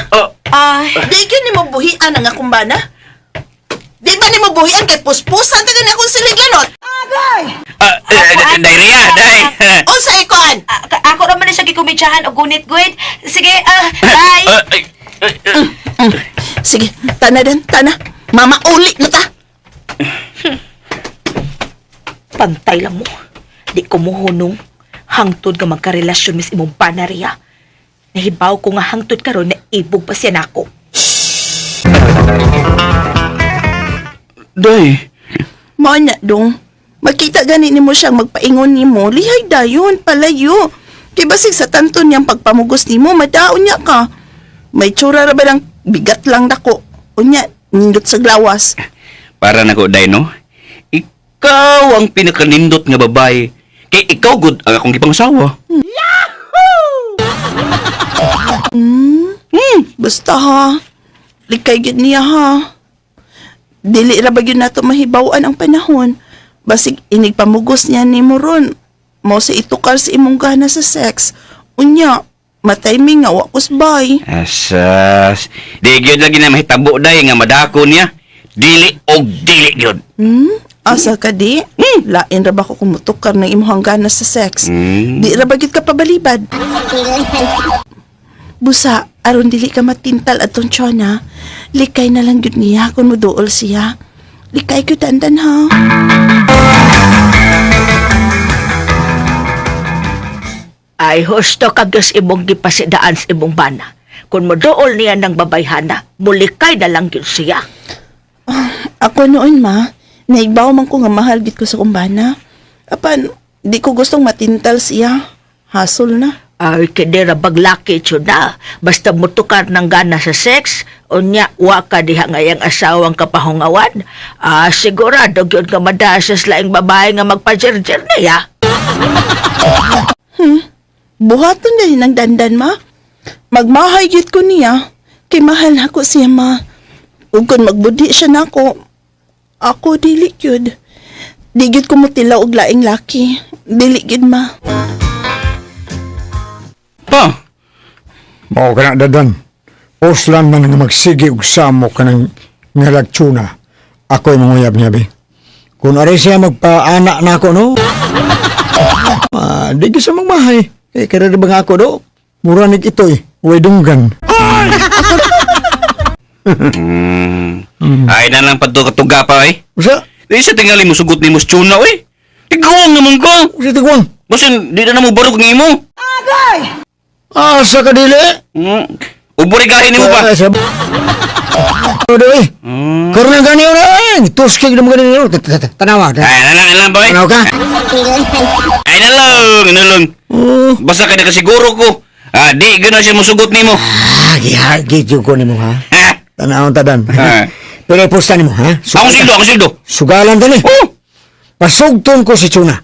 Di gyud nimo buhian ang akong bana? Di ba nimo buhian kay puspusan ta gani akong siliglanot? Diarrhea, day. Unsa ikon? Ako naman na siya gikumidyahan og gunit-guit. Sige, bye. Sige, tana din, tana. Mama, uli na ta. Pantay lang mo. Di ko muhunong. Hangtod ka magkarelasyon mis imong panariya. Nahibaw ko nga hangtod karon na ibog pa siya nako. Day. Mao na dong. Makita gani nimo siyang magpaingon nimo, lihay dayon palayo. Kay basig sa tanton niyang pagpamugos nimo, madaon niya ka. May tsura ra ba lang bigat lang dako. Unya, nindot sa glawas. Para nako, day, no? Ikaw ang pinakanindot nga babae. Kay ikaw good ang akong gipangsawa. Basta ha. Likay gid niya ha. Dili ra ba gyud nato mahibaw-an ang panahon. Basig inig pamugos niya nimo ron. Mao sa itukar sa imong gana sa sex. Unya, matay-ming nga wa kusbay. Asas. Di gyud lagi na mahitabo, day, nga madako niya. Dili og dili gyud. Asa ka di? Lain ra ba ko kumutukar ng imong gana sa sex? Di ra ba gyud ka pabalibad? Busa, aron dili ka matintal atong Chona. Likay na lang gyud niya kung muduol siya. Likay gyud dandan ha. Ay, husto kagas imong gipasidaan sa imong bana. Kung modool niya ng babayhana, mulikay na lang yun siya. Ako noon ma, naibaw man ko nga mahal gid ko sa kumbana. Apan, di ko gustong matintal siya. Hasol na. Ay, kidira baglaki na. Basta mutukar ng gana sa sex, unya, wa ka diha ngayang asawang kapahungawan. Sigurado yun ka madasas laing babae nga magpa-jerjer niya. Buhaton na ng dandan ma. Magmahay gid ko niya. Kay mahal ako siya ma. Ug kung magbudi siya nako, ako dili gyud. Di gyud ko mutilaw og laing laki. Dili gyud ma. Pa. Mao ka na dadan. Oslan man nga magsigi og samo ka ng ngalagtsuna. Ako'y manguyab niya, be. Kung aray siya magpaanak na ako, no? Di ka sa magmahay. Eh, kaya ba nga ako, do? Muranig ito'y. Huwag dunggan. Ay na lang patuga pa, eh. Usa? Di sa tingali mo sugot ni Muschuna, eh. Tigawang naman ka. Usa tigwang? Basin, di na mo barog ng imo. Asa ka dili? Uburigahin mo ba? Odo eh. Karena gani na eh. Tuskig na mga ganyan. Tanawa. Ay, nalang, boy. Tanaw ka? Ay, nalang. Basta ka na kasiguro ko. Di gano'n siya musugot ni mo. Gihagit yung ko ni mo, ha? Tanawang tadan. Pero ipusta ni mo, ha? Akong sildo. Sugalan tani. Pasugton ko si Chuna.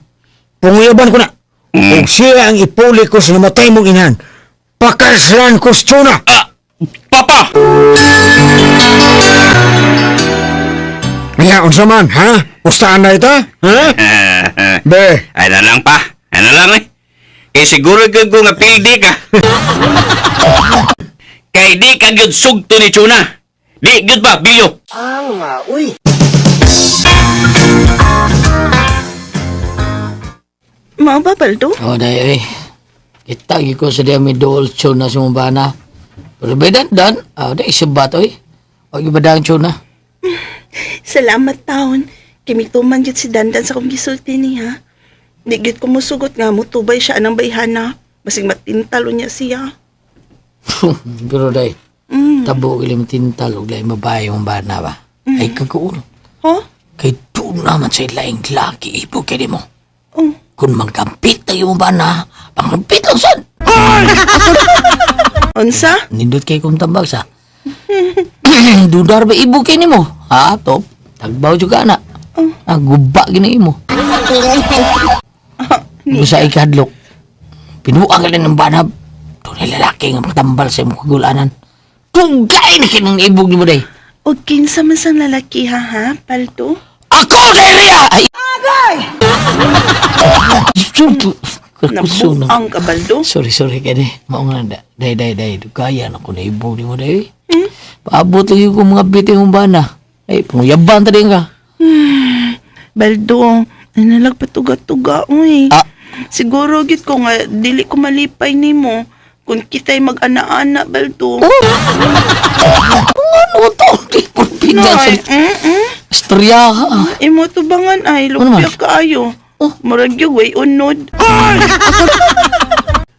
Punguyaban ko na. Kung siya ang ipuli ko sa namatay mong inahan, pakaslan ko si Chuna. Papa! Kaya, unsa man, ha? Pustaan na ito, ha? Be. Ay na lang pa. Ay na lang, eh. Eh, siguro ko nga pildi ka. Kay di ka gyud sugto ni Chuna. Di gyud ba, Bilyo? Uy. Mao ba, Baldo? Day, eh. Itagi ko sa diya may dool Chona sa mong bana. Pero bedan, Dan. Day, isabat, oy. Huwag ibadang Chona. Salamat taon. Kimituman gyud si Dandan sa kong gisulti niya. Di gyud ko musugot nga mutubay siya anang bayhana. Basig matintalo niya siya. Pero day, tabo ilim tintal o laing babae mong bana ba? Ay kagoon. Kay doon naman sa laing laki ipo kaya mo. Kung magkampit tayo mong bana, pangkampit lang saan. Unsa? Nindot kayo kong tambag sa. Dudar ba ibo kaya mo? Ha, top? Tagbaw juga na. Guba gini mo. Busa ikadlok. Pinuang ka lang ng banab. Doon ay lalaki nga magtambal sa imong kagulanan. Tugay na kinang ibog ni mo day. O kinsa man sang lalaki ha, Baldo? Ako Delia! Ay! Nabuang ka, Baldo? Sorry kaya day. Mao nga day. Dugayan ako na ibog ni mo day. Paabot lagi ko mga biting mong bana. Ay, panguyaban ta din ka. Baldo, nalag patuga-tuga, uy. Siguro git ko nga, dili ko malipay ni mo. Kung kita'y mag-ana-ana, Baldo. Ano to? Di ko pinag sa... Istorya ka. Imo tubangan ay, lupya kaayo. Murag yung way unod.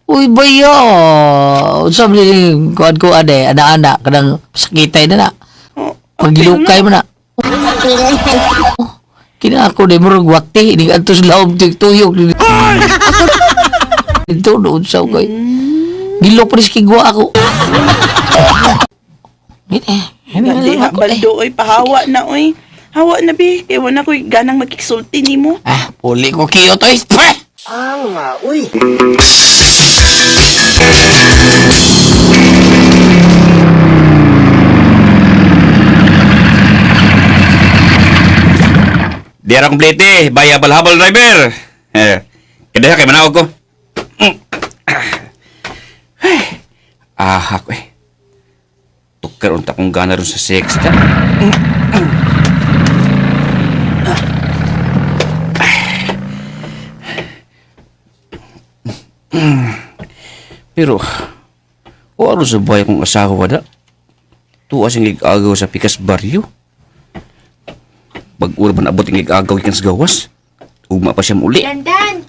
Uy, bayo. Sabi ni kuan ko ade, ana-ana. Kadang sakitay na na. Pagilukay mo na. Kina ako de murag wati. Hindi ka ito sa laom tuyok. Ito doon sa ukay. Gilok pa rin kigwa ako. Diha, Baldo, oy, pahawa na, oy. Hawa na, bi. Kaya wala ko'y ganang magkiksulti ni mo. Puli ko kiyo to, uy. Di ara komplete, baya balhabal driver. Kada kay manawag ko. Ako Tukar unta kong gana ron sa sexta. Pero, wala sa bahay kong asawa da. Tuwa siyang igagaw sa pikas baryo. Pag-ura ba naabot yung igagaw ikan sa gawas? Ugma pa siya muli. Dandan!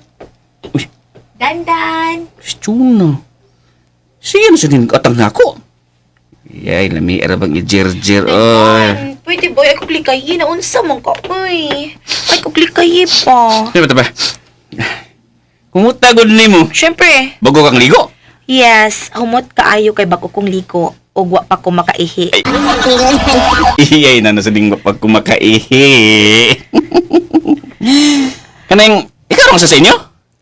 Uy. Dandan! Stuna. Sige na siya din atang na ako. Yay, lami arabang i-jer-jer. Pwede ba? Ay kuklikayin. Naunsa mong ka, uy. Ay kuklikayin pa. Ano ba? Kumutagod ni mo. Siyempre. Bago kang ligo. Yes, humot kaayo kay bako kong liko. Ugwa pa ko makaihi. Iyay na nasa lingwa pag kumakaihi. Kanang, ikaw lang sa inyo?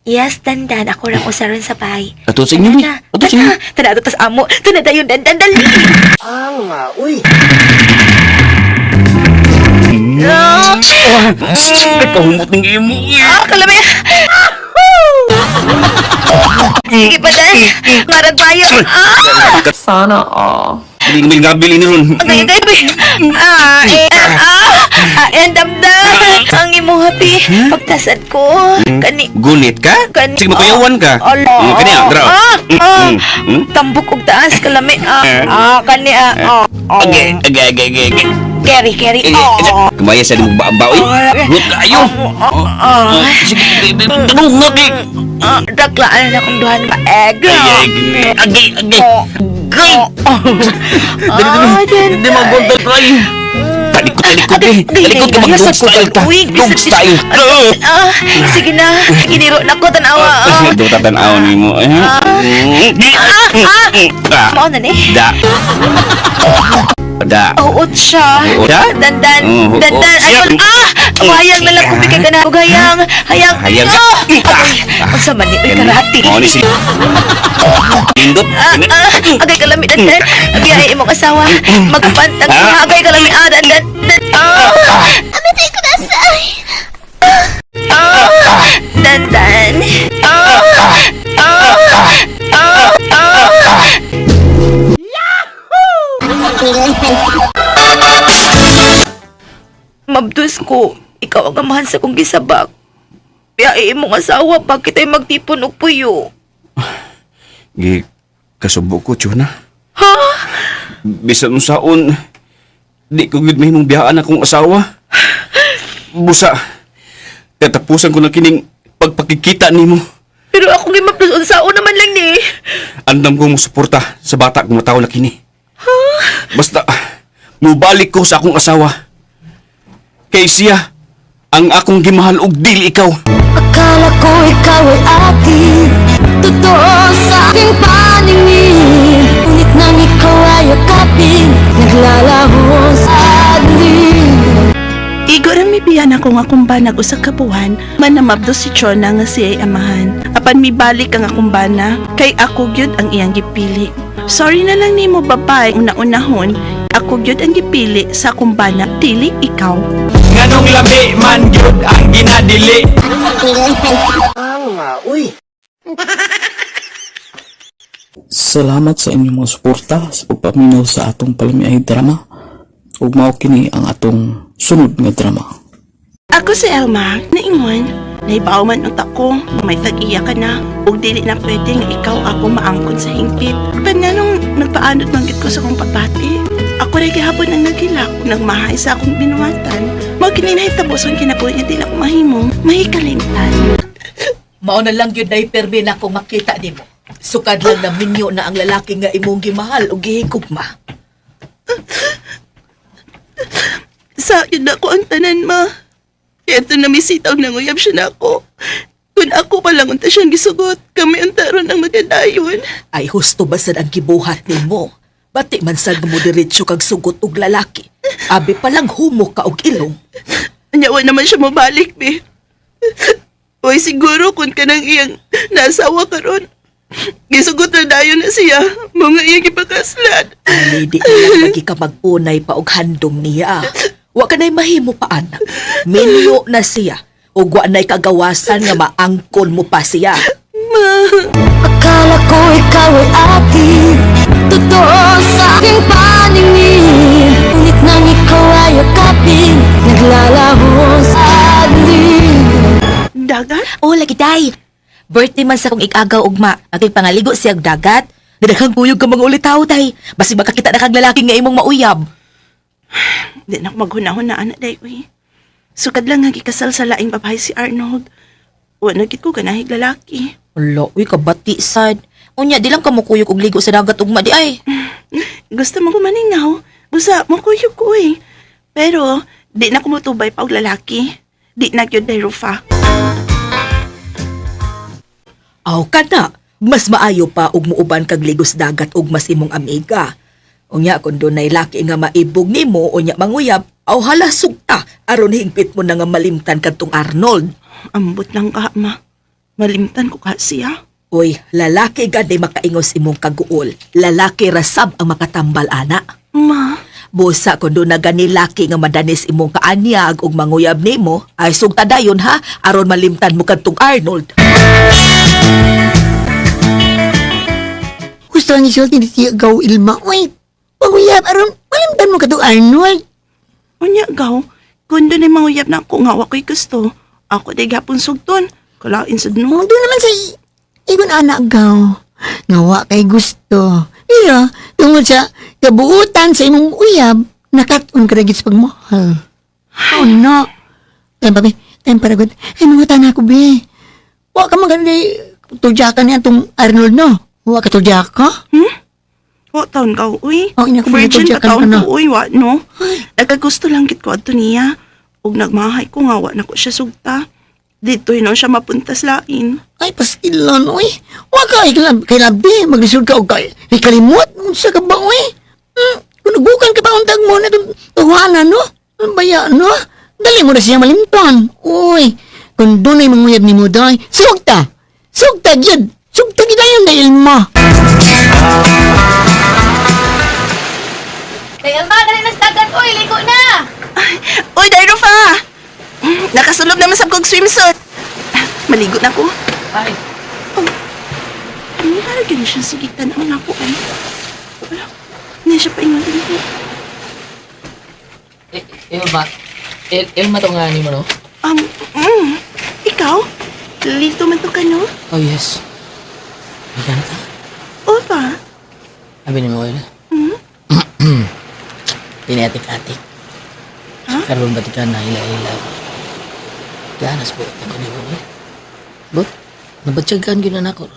Yes, Dandan. Ako lang usaron sa bahay. Ato sa inyo, ni. Ato sa inyo. Tada, ato tas amo. Tada tayo, Dandan, dali. Uy. Kahumot ng imo. Kalami. Sige pa, Dan. Ngarag tayo. Sana all. Biling gabil ini ron. Okay. Ang damdam. Ang imo happy. Pagtasad ko. Kani. Gunit ka? Sige, mapayawan ka. Ala. Kani, draw. Tambok og taas, kalami. Kani. Okay. Carry. Kumaya sa mong baoy. Rut kayo. Sige, tanong nga di. Daklaan na kong duhan maeg. Agay. Hindi magbuntot rin. Talikod eh. Talikod ka mag-dog style ka. Dog style. Sige na. Giniro na ko, tanawa. Ito tatanaw ni mo. Mao na ni. Da. Uot siya. Dandan. Hayang na lang kung bigay ka na. Hayang. Ang sama ni karate. Mo ni si. Indot. Agay kalami, Dandan. Agay ay imong asawa. Magpantag siya. Agay kalami, Dandan. Amitay ko nasay. Dandan. Mabdus ko, ikaw ang amahan sa kong gisabak. Kaya imong asawa, bakit ay magtipon og puyo? Kasubo ko, Chuna. Ha? Bisan mo saon, di ko gud mahimong biyaan akong asawa. Busa, katapusan ko na kining pagpakikita nimo. Pero ako nga mabdus, unsaon naman lang ni. Andam ko mo suporta sa bata kong matao na kini. Basta, mubalik ko sa akong asawa. Kay siya, ang akong gimahal og dili ikaw. Akala ko ikaw ay akin, totoo sa aking paningin. Ngunit nang ikaw ay akapin, naglalaho sa akin. Igo rin may biyan akong banag usa ka buwan, man na mabdo si Chona nga siya ay amahan. Apan mi balik ang akong bana, kay ako gyud ang iyang gipili. Sorry na lang nimo babay una-unahon. Ako gyud ang gipili sa akong bana, dili ikaw. Nganong labi man gyud ang ginadili. Salamat sa inyong mga suporta sa pagpaminaw sa atong palamiay drama. Ug mao kini ang atong sunod nga drama. Ako si Elma, naingon. Naibaw man ang tako, may tag-iya ka na, ug dili na pwede nga ikaw ako maangkon sa hingpit. Kanya nung nagpaanod manggit ko sa kong pagbati, ako rin gihapon ang nagilak, nagmahay sa akong binuwatan. Mao kini nahitabo sa kinabuhi nga dili ako mahimong mahikalimtan. Mao na lang yun na ipermi na akong makita nimo. Sukad lang na minyo na ang lalaki nga imong gimahal o gihigugma. Sa yun ako ang tanan, ma. Ito na misitaw na nguyab siya na ako. Kung ako pa lang unta siyang gisugot, kami untaron ang magadayon. Ay husto ba sad ang gibuhat nimo? Bati man sad mo diretso kag sugot og lalaki. Abi pa lang humok ka og ilong. Anyawa naman siya mabalik, be. Uy, siguro kung kanang iyang nasawa karon. Gisugot na dayon na siya. Mga iyang ipakaslan. Ay, di lang lagi ka mag-unay pa og handom niya. Wa ka na'y mahimo pa, anak. Minyo na siya. Ug wa na'y kagawasan nga maangkon mo pa siya. Ma. Akala ko ikaw ay akin, totoo sa aking paningin. Ngunit nang ikaw ay yakapin, naglalaho sa akin. Dagat? Oh, lagi day. Birthday man sa kong ikagaw ugma. Aking pangaligo siyag dagat. Dadaghang kuyog ka mga ulitaw, day. Basi makakita na kang lalaki nga imong mauyab. Di na ako maghunahunaan na, day, uy. Sukad lang nga gikasal sa laing babae si Arnold. Wa nagkit ko ganahig lalaki. Wala, uy, kabati sad. Unya, di lang ka mukuyog og ligo sa dagat ugma, di ay. Gusto mo kumaningaw? Busa, makuyog ko, uy. Pero, di na kumutubay pa og lalaki. Di na gyud day, Rufa. Aw ka na. Mas maayo pa og muuban kag ligos dagat og mas imong amiga. Unya kung doon ay laki nga maibog nimo unya manguyab, aw hala sugta aron hingpit mo na nga malimtan kadtong Arnold. Ambot lang ka, ma. Malimtan ko ka siya. Uy, lalaki gadi makaingos imong kaguol. Lalaki rasab ang makatambal ana. Ma. Busa kung doon na gani laki nga madanis imong kaanyag og manguyab nimo, ay sugta dayon ha aron malimtan mo kadtong Arnold. Gusto ang isulti ni Tiya Gaw Ilma. Uy, panguyab aron malimtan mo kadtong Arnold. Unya, Gaw. Kung doon ay manguyab na ako nga wa ko'y gusto, ako day gapon sugton. Kalain sa dno. Doon naman sa igon anak Gaw. Nga wa kay gusto. Pero, tungod sa kabuutan sa imong uyab, nakatun ka ragit sa pagmahal. Oh, no. Time para good. Ay, mga tanan ko, be. Wa ka maganda tuljakan niya itong Arnold, no? Wa ka tuljaka? Wa taon ka, uy. Oh, ina ko Virgin tuljakan pa taon ka na. ko, uy, wa, no? Nagkagusto lang kit ko ato niya. Ug nagmahay ko nga, wa na ko siya sugta. Dito no siya mapuntas lain. Ay, paskilan, uy. Wa ka, kay labi. Maglisod ka o kay kalimot. Sa ka ba, uy? Kung nagbukan ka pa untag mo na itong tawanan, no? Ang baya, no? Dali mo na siya malimtan. Uy, kung doon ay manguyab ni mo, day, sugta! Sugta, gyud! Sugta kita yun, day, Ilma! Day, Elma, dali na sa dagat, uy, ligo na! Uy, day, Rufa! Nakasulog naman sa kong swimsuit. Maligo na ko. Ay. Oh, nilagyan siya sigitan ang ako ay. Wala, hindi siya paingon din ko. Elma, Elma to nga ni mo, no? Ikaw? Lito man to ka, no? Oh, yes. May gana ta? Oo ba? Sabi ni mo, El. Tinatik-atik. Ha? Karoon ba ka na ila-ila? Ganas po ako ni mo, eh. But, nabatsagan gina na ako.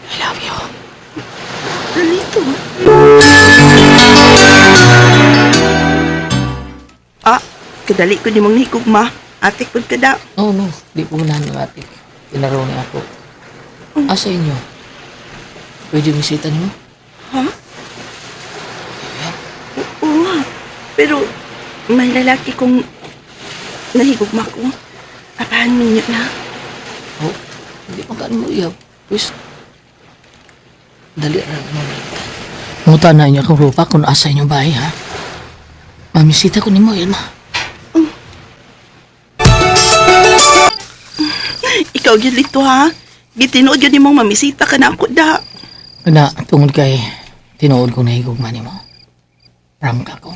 I love you. Lito? Kadali ko di mong hikugma. Atik po kada. Oh, no. Di po na ng atik. Tinaraw niya ako. Asa inyo? Pwede misita niyo? Ha? Oo nga. Pero, may lalaki kong nahigugma ko. Apahan minyo na. Oh, hindi pa kaan mo iya. Please. Dali na naman. Muta na niya kung rupa kung asa inyong bahay, ha? Mamisita ko ni mo, Ilma. Ikaw gyud dito ha. Gitinuod gyud nimong mamisita ka na ako da. Kana, tungod kay tinuod ko nahigugma ni mo. Prangka ko.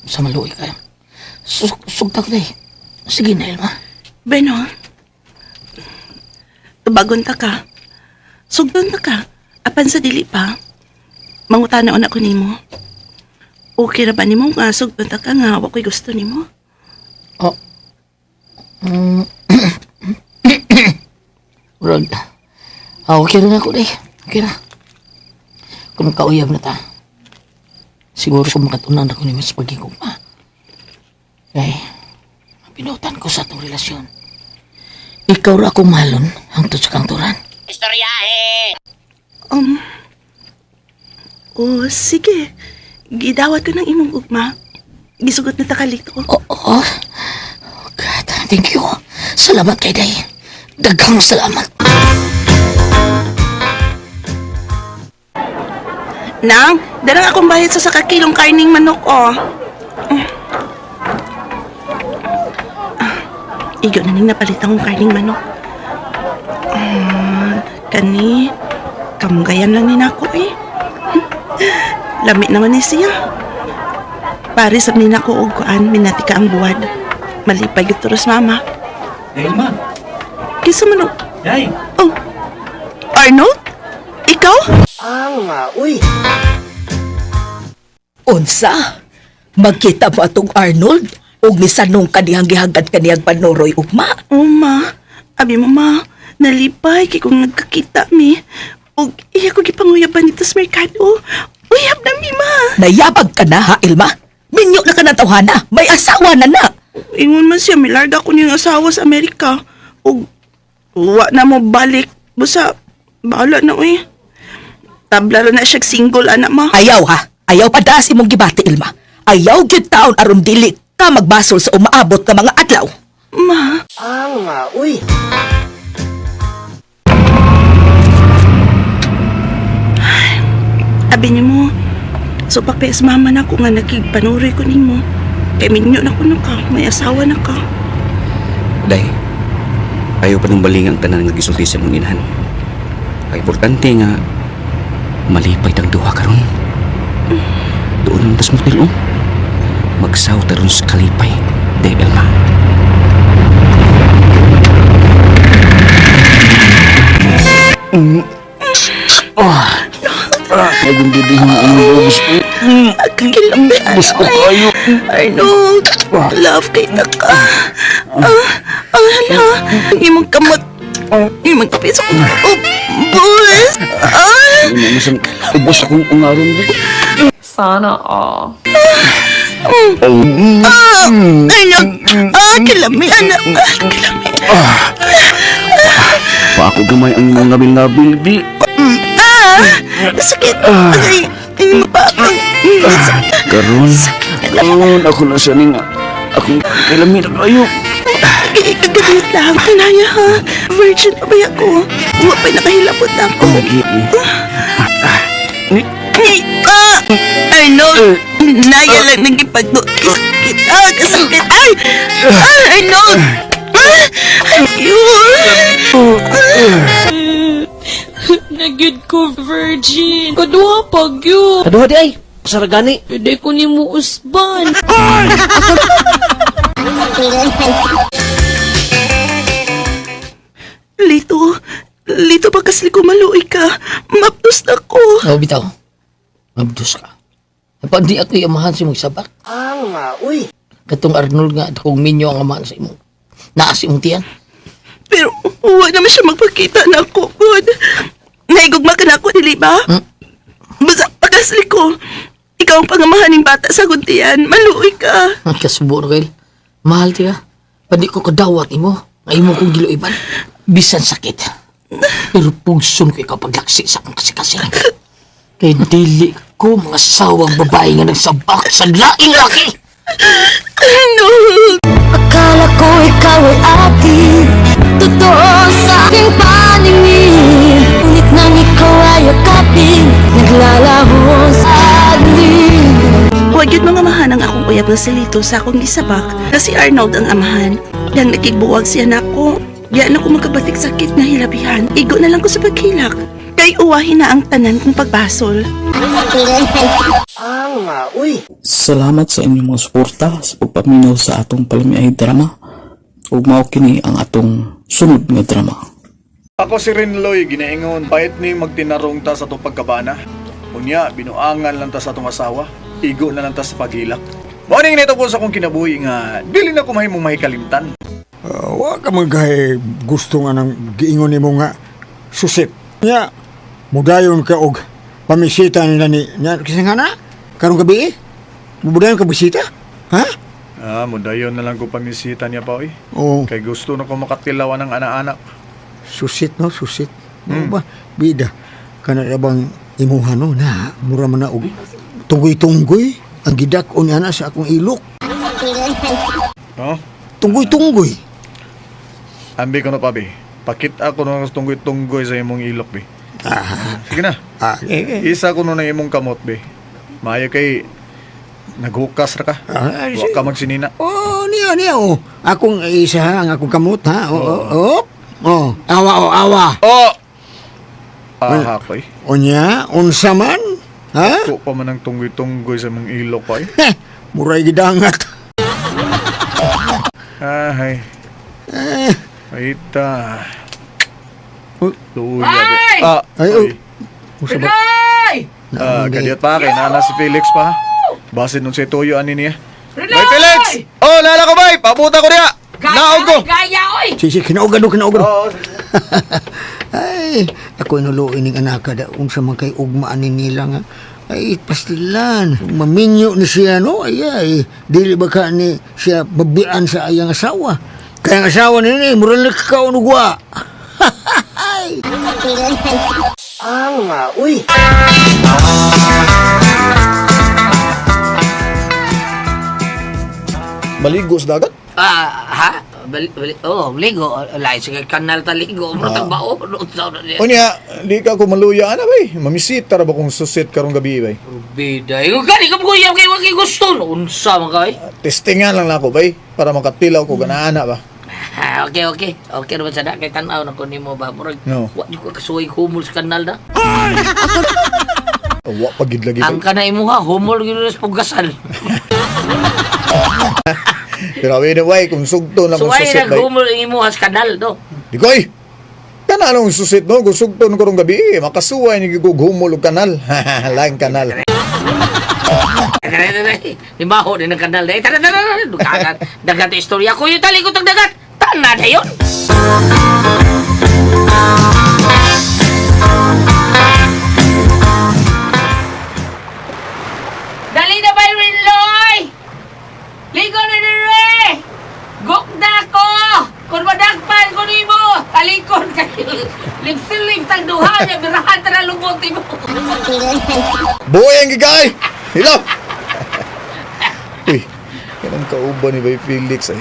Sa maluoy kayo. Sugta ko day. Sige na, Ilma. Beno, tubagon ta ka. Sugdon ta ka. Apan sa dili pa, mangutana na ko nimo. Okay ra ba nimo nga sugdon ta ka nga wa ko'y gusto nimo? Oh. Rod. Okay na ako day. Okay na. Kung kauyab na ta, siguro kung makatunan ako ni mas pagigugma. Kaya, pinutan ko sa atong relasyon. Ikaw ra akong mahalon hangtod sa kanturan. Istoryahe! Sige. Gidawat ko ng imong ugma. Gisugot na takalito. Oo. Oh, God, thank you. Salamat kay day. Daghang salamat. Nang, darang akong bayad sa sakakilong karning manok, oh. Igo na ning napalit akong karning manok. Kani, kamgayan lang ni nako eh. Lamit naman ni siya. Pare sa nako og kuan, minati ka ang buwad. Malipay gito ros mama. Dahil man. Kisa man og... Day. Oh, Arnold? Ikaw? Uy. Unsa? Magkita mo atong Arnold? Og misanong kaniyang gihagad kaniyang panuroy ugma? Ma. Abi mo, ma. Nalipay kay kung nagkakita mi. Og iya ko gipanguyaban nito sa merkado. Uyab na mi, ma. Nayabag ka na ha, Ilma? Minyo na ka na tawhana. May asawa na na. Ingon man siya, milarga ko niyang asawa sa Amerika. Og wa na mo balik. Basta, bahala na, uy. Tabla na siya single, anak, ma. Ayaw ha. Ayaw pa dasi mong gibati, Ilma. Ayaw gyud taon aron dili ka magbasol sa umaabot ka mga adlaw. Ma. Uy. Abi niyo mo, so pakpes mama na ko nga nagigpanuroy ko nimo. Kay minyo na ko ka, may asawa na ka. Day, ayaw pa nang baling ang tanan nga gisulti sa mong inahan. Ang importante nga, malipay tang duha karon. Doon ang tas motel, oh. Magsaw taron sa kalipay, Day Elma. Nagundidi ang aming bubis ko. Kagilambi, Bus ko kayo. Arnold, love kay na ka. Hala, imong kamot. Imong kapiso ko. Boys! Hindi na masang ubos akong ungaron di. Sana all. Anak, kilami, anak. Kilami. Pa ako gamay ang mga ngabil-ngabil di. Sakit. Ay, hindi mo pa akong... Karon ako na siya nga. Akong kailamin na kayo. Kagabit lang, kanaya ha. Virgin pa ba ako? Huwag pa'y nakahilapot na ako. I know. Naya lang nang ipagdo. Kasakit. Kasakit. I know. Nagyud ko virgin. Kaduha pag yun. Kaduha di ay. Saragani. Pwede ko ni mo usban. Lito ba kasi ko maluoy ka? Mapdos na ko. Oh, bitaw. Mabdos ka. Napag di ako iamahan si mong sabak. Uy. Katong Arnold nga, kung minyo ang amahan sa imong. Naas imong tiyan. Pero huwag naman siya magpakita na ako, God. Naigugma ka na ako, dili ba? Basta pagkasli ko, ikaw ang pangamahaning bata sa kuntian. Maluoy ka. Ang kasuburo kayo. Mahal ti ka. Pandi ko kadawat imo. Ay mo kong giloiban. Bisan sakit. Pero pugson ko ikaw paglaksi sa akong kasi-kasi. Kaya dili ko mga sawang babae nga nagsabak sa laing laki. Ano? Akala ko ikaw ay akin, totoo sa aking paningin. Ngunit nang ikaw ay yakapin, Joselito sa akong gisabak na si Arnold ang amahan. Yang nakigbuwag siya na ako. Diyan ako magkabatik sakit na hilabihan. Igo na lang ko sa paghilak. Kay uwahin na ang tanan kong pagbasol. Salamat sa inyong mga suporta sa pagpaminaw sa atong palamiay drama. Ug mao kini ang atong sunod nga drama. Ako si Rinloy, ginaingon, pahit ni magtinarong ta sa itong pagkabana. Unya, binuangan lang ta sa itong asawa. Igo na lang ta sa paghilak. Morning nito po sa akong kinabuhi nga, dili na kumahimong mahikalimtan. Wa ka magkay gusto nga nang giingon nimo nga susit. Nya, mudayon ka og pamisita nila ni kasi nga na karong gabi mudayon ka bisita? Ha? Mudayon na lang ko pamisita niya pa, oy. Oo. Kay gusto na ko makatilawan ng anak-anak. Susit no, susit. Ba, bida. Kana bang imuha no na mura man na og tunggoy-tunggoy ang gidak-on ana sa akong ilok. Tunggoy-tunggoy. Ambi ko na pa, be. Pakit ako ng tunggoy-tunggoy sa imong ilok, be. Sige na. Isa ko na imong kamot, be. Maya kay naghukas ra ka. Wa ka magsinina. Niya. Akong isa ang akong kamot, ha? Awa. Koy. Onya, unsa man? Ha? Ako pa man ang tunggoy-tunggoy sa imong ilok, koy. Muray gidangat. Ay. Aita. Tuya. Kadiyat pa kay nana si Felix pa. Basin nun si Tuyo ani niya. Bay Felix! Lala ko bay! Pabuta ko niya! Naog ko! Gaya, oy! Sige, kinaugad. Ay, ako inuluin ng anak kada unsa man kay ugmaan ni nila nga. Ay, pastilan. Maminyo ni siya, no? Ay, dili ba ka ni siya babian sa ayang asawa? Kaya ang asawa ni murang nakakaw nugwa. Uy! Maligo sa dagat? Ha? Ligo. Lain sige kanal taligo. Matang bao. Unya, di ka ko maluya ana bay. Mamisita ra ba kung susit karong gabi bay? Bida. Yung kani ka kuyang kay wagi gusto. Unsa man kay? Testingan lang nako bay para makatilaw ko ganaana ba. Okay. Okay naman sa kay tanaw na ko nimo ba murag. No. Wa di ko kasuway humol sa kanal na. Wa pagid lagi. Ang kanay mo ha, humol gyud sa pugasal. Pero anyway, kung sugto na kung susit bay. Suway naghumol ang imo sa kanal do. Di koy. Kana nang susit no, kung sugto na karong gabi, makasuway ni gugumol og kanal. Laing kanal. Limaho din ang kanal. Tara. Dagat istorya ko yung talikot ang dagat. Tana na yun. Dali na ba yung Rinloy? Ligo na nire! Gukda ko! Kung madagpan ko ni mo, talikon kayo. Lipsiling tang duha niya, birahan na lumuti mo. Boy ang gigay! Hilaw! Uy, kanang kauban ni Bay Felix ay.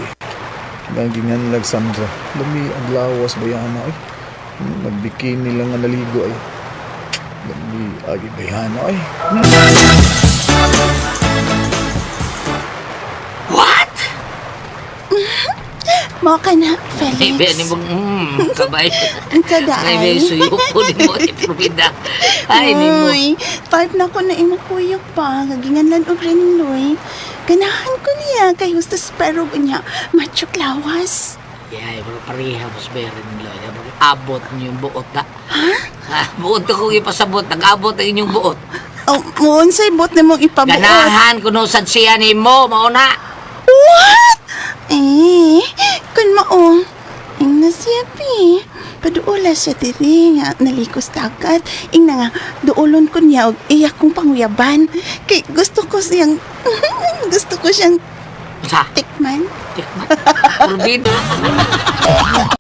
Nagingan lang Sandra. Dami ang lawas bayana ay. Nagbikini lang ang naligo ay. Dami agi bayana ay. What? Mo ka na, Felix. Ay, ni mong, kabay. Ang kaday. Ay, may suyo po ni mo, Iprobida. Ay, ni mo. Uy, type na ko na imukuyok pa. Gagingan lang og Rinloy. Ganahan ko niya kay gusto pero niya macho klawas. Yeah, pero pareha mas meron nila. Abot niyo yung buot na. Ha? Buot ko kung ipasabot. Nag-abot ang inyong buot. Muon sa ibot na mong ipabuot. Ganahan kung sad siya ni mo, mauna. What? Kun mao. Ing na siya, pi. Paduula siya diri nga nalikos dagat. Ing na nga, duulon ko niya og iyak kong panguyaban. Kay gusto ko siyang tikman. Urbin.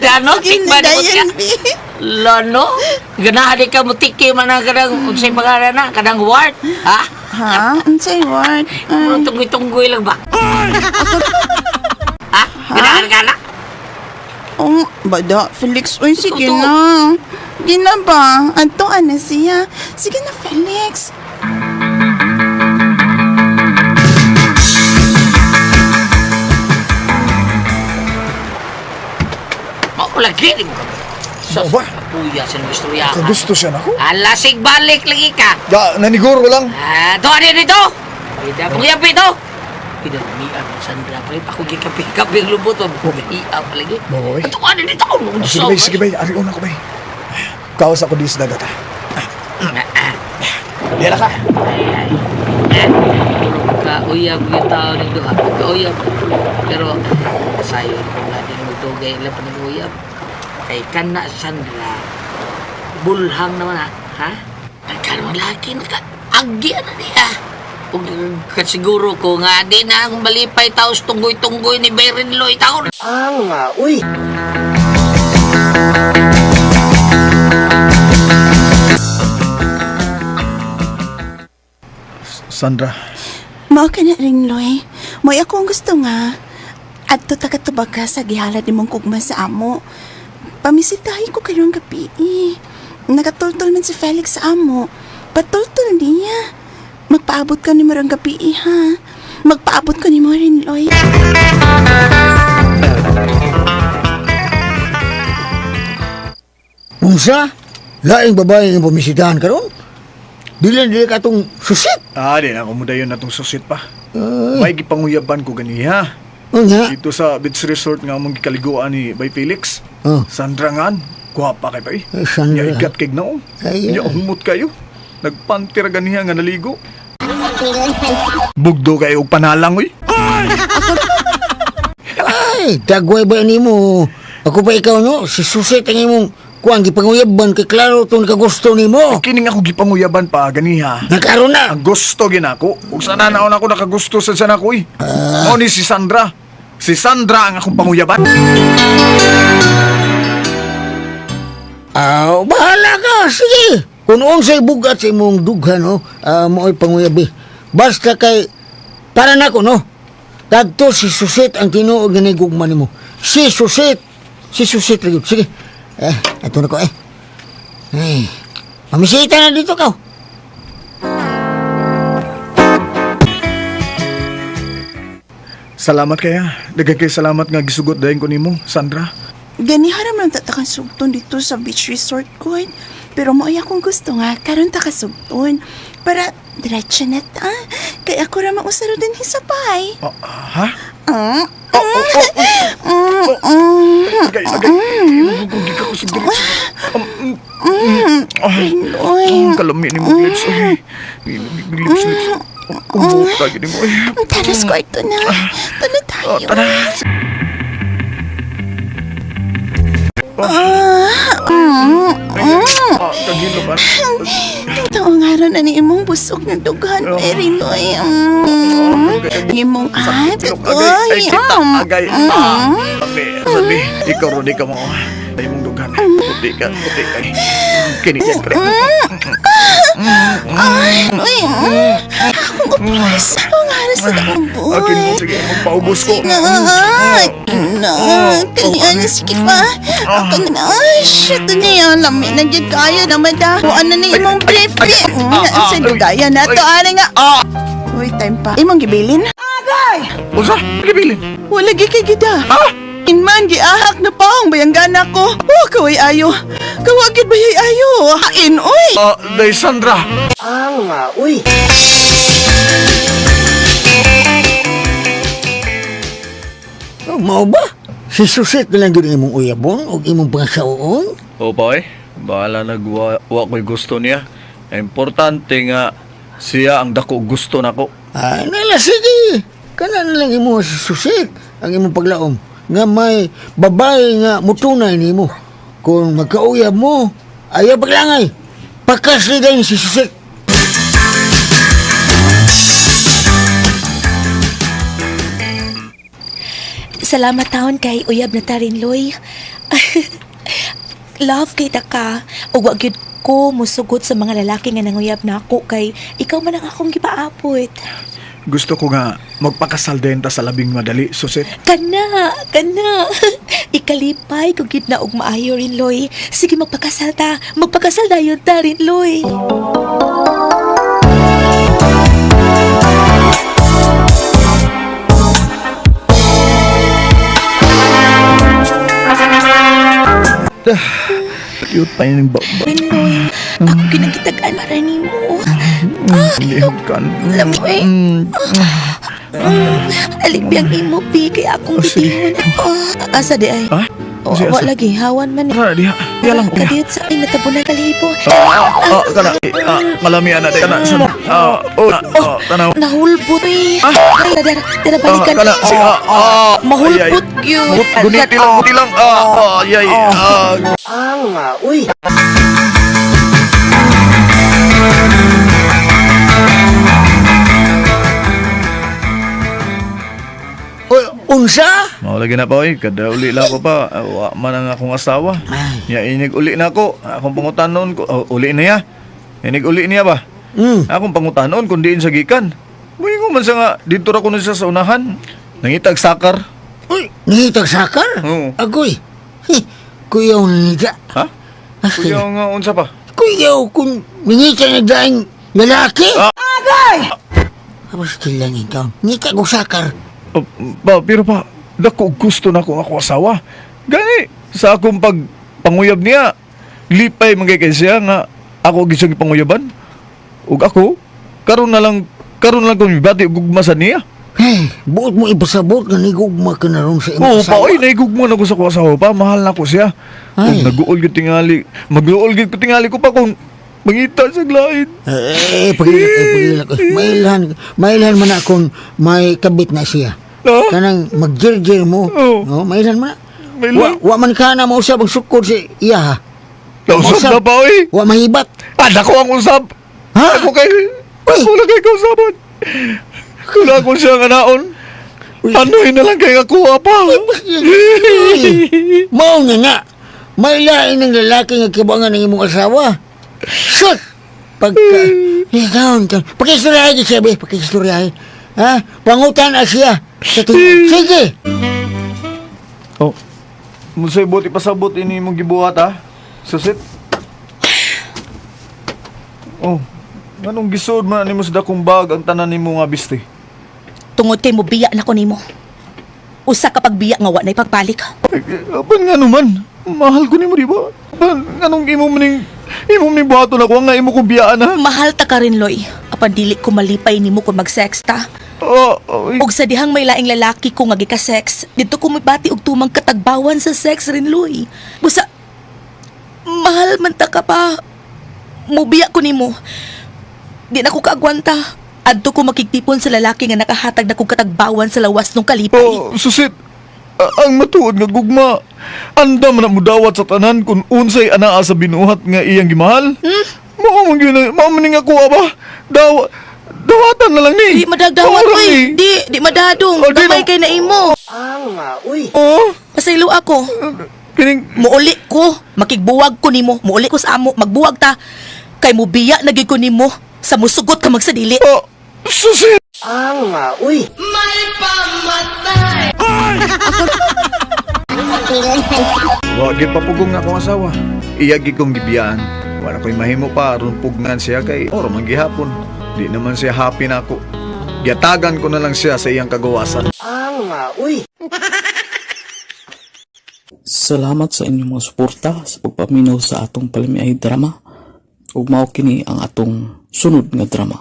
Gano, tikman mo siya. Lano? Ganahan ka mo tiki man ang kadang, unsay pangalan na, kadang wart. Ha? Ha? Unsay wart? Tunggoy-tunggoy lang ba? Ha? Ganahan ka na? Bada, Felix. Uy, sige na. Sige na ba? Antoan na siya. Sige na, Felix. lagi ni mo ka. Sos, Ba? puya sa istorya. Kagusto siya nako. Alasig balik lagi ka. Ya, naniguro lang. Doon din dito. Ida mo yapi to. Pinagmian ng Sandra pa rin. Ako gikapi-kapi ang lubot. Iiaw lagi. Boy. Ito ka din dito. Sige bay, sige bay. Ari una ko bay. Kaos ako dis dagat. Dira ka. Kauyab yung tao ng duha. Kauyab. Pero sayo kung natin magdugay lang pa ng uyab. Kay kana Sandra. Bulhang naman ha? Nagkaroon laki na ka. Agi na niya. Kung kasiguro ko nga di na ang malipay taos tunggoy-tunggoy ni Bayrin Loy taon. Nga, uy. Sandra, Mao ka na rin, Loy. Mo'y ako ang gusto nga. At to tagatubag ka sa gihalad ni mong kugma sa amo. Pamisitahin ko kayong gabi Nagatultol man si Felix sa amo. Patultol niya. Magpaabot ka ni mo rin gabi ha. Magpaabot ka ni mo rin, Loy. Unsa? Laing babae yung pumisitahan ka ron? Dili ka itong susit. di na kumudayon na tong susit pa. May gipanguyaban ko ganiha. Nga? Dito sa beach resort nga mong gikaliguan ni Bay Felix. Sandra ngan, guwapa kay Bay. Sandra. Ya ikat kay gnaong. Ya humot kayo. Nagpantir ganiha nga naligo. Bugdo kayo og panalang uy. Ay, dagway ba ni mo? Ako pa ikaw no? Si susit ang imong kuang gipanguyaban kay klaro itong nakagusto ni mo. Kining ako gipanguyaban pa ganiha. Nagkaroon na. Ang gusto ginako. Ug sana naon ako nakagusto sa sana ko uy. Mao ni si Sandra. Si Sandra ang akong panguyaban. Bahala ka. Sige. Kung unsay bugat sa imong dughan, no? Mo'y panguyabi. Basta kay, para na ko, no? Dagto si Susit ang tinuog na nagugma ni mo. Si Susit. Si Susit. Sige. Ito na ko, mamisita na dito ka. Salamat kaya. Daghang kay salamat nga gisugot dayon ko nimo, Sandra. Ganihan naman tatakang sugton dito sa beach resort ko. Pero mo akong gusto nga, karon ta kasugton. Para diretso na ta. Kaya ako ra mausaro din hisapay. Ha? Agay. Gugi ka ko sa diretso. Kalami ni mo lips. Lips. Kumuta gini mo. Tara sa kwarto na. Tara tayo. Tara. Kagilo ba? Ito ang araw na ni imong busog na dughan, Merinoy. Imong Ay, kita. Agay. Sabi, ikaw ron, di ka mo. Ay mong dughan. Puti ka. Kinigyan ka rin. Ang araw sa nakuboy. Akin mo, sige. Magpaubos ko. Kanya, sige pa. Ako na, shit na yan. Lamig na dyan kaya naman da. Kuan na ni imong brief. Sa dugaya na to. Ano nga? Uy, time pa. Imong gibilin? Agay! Usa? Gibilin? Wala gikigida. Inman, giahak na pa ang bayanggana ko. Kaway ayo. Kawagid bayay ayo. Hain, uy! Day Sandra. Nga, uy. Mao ba? Si Susit na lang yun imong uyabon o imong pangasaoon? O pa bahala nagwa ko'y gusto niya. Importante nga siya ang dako gusto nako. Nala, sige. Kana na lang imo si Susit ang imong paglaom. Nga may babae nga mutunay ni mo. Kung magkauyab mo, ayaw paglangay. Pakasli din si Susit. Salamat taon kay uyab na tarin, Loy. Love kita ka. O wag yun ko musugot sa mga lalaki nga nanguyab na ako kay ikaw man ang akong gipaapot. Gusto ko nga magpakasal din ta sa labing madali, Susit. Kana. Ikalipay kung gid na og maayo rin, Loy. Sige, magpakasal ta. Magpakasal dayon ta rin, Loy. Cute pa yung baba. Loy, ako kinagitagaan para ni mo. Lihog ka. Lamoy. Alibyang imo, Pi, kaya akong bitihon. Asa di ay? O, Asa, wa asa? lagi, hawan man. Diha lang. Kadiyot sa akin, natabunan kalibo. Kana, malamian na, kana, tanaw. Nahulbot eh. Tara balikan. Kana, Mahulbot yun. Guniti lang. Yay. Uy. Unsa? Maulagi na pa, oy. Kada uli lang ko pa. Wa man ang akong asawa. Ya, inig uli na ako. Akong pangutanon ko. Uli na ya. Inig uli niya ba? Akong pangutanon kung diin sa gikan. Muingo man siya nga, dito ra ko na siya sa unahan. Nangitag sakar. Uy, nangitag sakar? Oo. Agoy. Kuyaw nangita. Ha? Kuya nga, unsa pa? Kuyaw kung nangita na daing lalaki. Agay! Tapos lang ikaw. Ngita ko sakar. Pero pa, dako gusto na akong ako asawa. Gani, sa akong panguyab niya, lipay magkakay siya nga ako gisang panguyaban. Ug ako, karon na lang kung ibati ug gugma sa niya. Hey, buot mo ipasabot nga nigugma ka na ron sa imong Oo, asawa. pa, oy, naigugma na ko sa ko asawa pa. Mahal na ko siya. Ay. Kung nag-uol ko tingali, ko pa kung mangita sa glain. Pagilak ko. Mailhan man akong may kabit na siya. Kanang magjirjir mo. No, mailhan man na. Wa man ka na mausap ang sukod si iya ha. Nausap na pa, oy. Wa mahibat. Dako ang usap. Ha? Ako lang kay kausapan. Kula ko siya nga naon. Anuhin na lang kay ako pa. Mao nga. May lain ng lalaki nga kibangan ng imong asawa. Shut! Ikaw ka. Pakistoryahin siya, be. Pakistoryahin. Ha? Pangutan na siya. Sige. Oh. Musay buti pasabot ini mong gibuhat ha. Susit. Oh. Anong gisod man nimo sa dakong bag ang tanan nimo nga biste? Tungod kay mo biya na ko nimo. Usa ka pagbiya nga wa na ipagpalik. Apan nga naman. Mahal ko nimo di ba? Anong imo maning buhaton ako nga imo ko biyaan ha? Mahal ta ka rin, Loy. Apan dili ko malipay nimo kung mag-sex ta. Og sa dihang may laing lalaki ko nga gika-sex, dito ko mibati og tumang katagbawan sa sex rin, Loy. Busa, mahal man ta ka pa. Mubiya ko nimo. Di na ko kaagwanta. Adto ko makigtipon sa lalaki nga nakahatag na kong katagbawan sa lawas nung kalipay. Susit. Ang matuod nga gugma. Andam na mudawat sa tanan kung unsay anaa sa binuhat nga iyang gimahal. Maamaning ako ba? Dawatan na lang ni. Di madagdawat, oy. Di madadong. Gamay kay na imo. Uy. Pasaylo ako. Muuli ko. Makigbuwag ko nimo. Muuli ko sa amo. Magbuwag ta. Kay mo biya nagig ko nimo. Sa musugot ka magsadili. Susit! Uy. May pamatay! Wagi pa pugong nga akong asawa. Iyagi kong gibiyaan. Wala ko'y mahimo pa aron pugnan siya kay oro man gihapon. Di naman siya happy na ako. Giyatagan ko na lang siya sa iyang kagawasan. Uy. Salamat sa inyong mga suporta sa pagpaminaw sa atong palamiay drama. Ug mao kini ang atong sunod nga drama.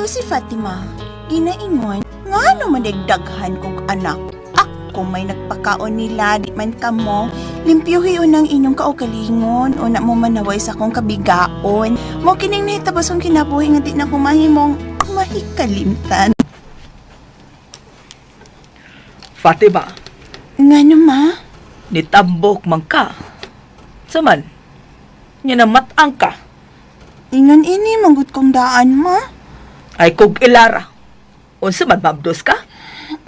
Si Fatima, ginaingon, nga naman nagdaghan kong anak. Ako may nagpakaon nila, di man ka mo. Limpyuhi unang inyong kaugalingon, o na mo manaway sa akong kabigaon. Mo kining nahitabas kong kinabuhi nga di na kumahimong mahikalimtan. Fatima, Nga ma? nitambok man ka. Saman, niya na matang ka. Ingon ini, manggut kong daan ma. Ay kog ilara. Unsa man mabdos ka?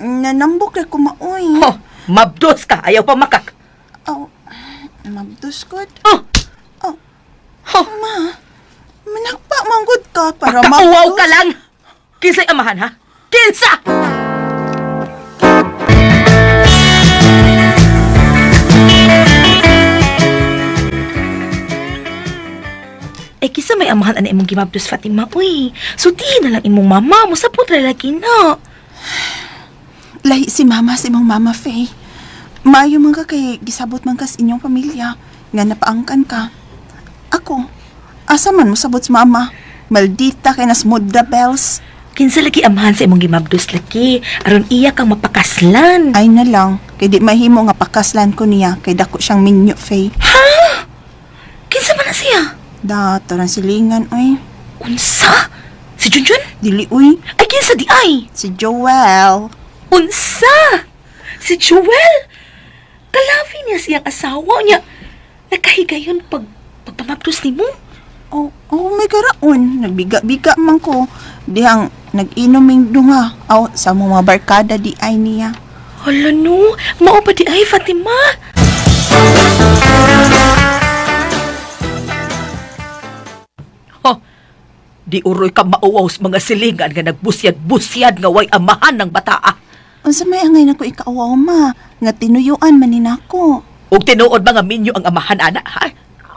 Nanambok na kumaoy. Mabdos ka, ayaw pa makak. Oh, mabdos ko. Ma, manakpa manggod ka para Pakauwaw ka lang! Kinsa'y amahan, ha? Kinsa! Eh, kisa may amahan ana imong gimabdos, Fatima. Uy, suti na lang imong mama mo sa putra lagi na. Lahi si mama, si mong mama, Faye. Maayo man ka kay gisabot man kas inyong pamilya. nga napaangkan ka. Ako, asa man mo sabot sa mama? Maldita kay nas mudra bells. Kinsa lagi amahan sa imong gimabdos laki, aron iya kang mapakaslan. Ay na lang, kay di mahimo nga pakaslan ko niya, kay dako siyang minyo, Faye. Ha? Kinsa man na siya? Dato ng silingan, oy. Unsa? Si Junjun? Dili, uy. Ay, kinsa di ay? Si Joel. Unsa? Si Joel? Kalavi niya siyang asawa niya. Nakahigayon pagpamabdos ni mo? Oh, may karaon. Nagbiga-biga man ko. Dihang nag-inuming dunga. Sa mga barkada di ay niya. Hala no, mao pa di ay Fatima. Oh, di uroy ka mauwaw sa mga silingan nga nagbusyad-busyad nga way amahan ng bataa. Unsa may angay nako ikaawaw ma, nga tinuyuan man ninako. Ug tinuod mga minyo ang amahan ana, ha?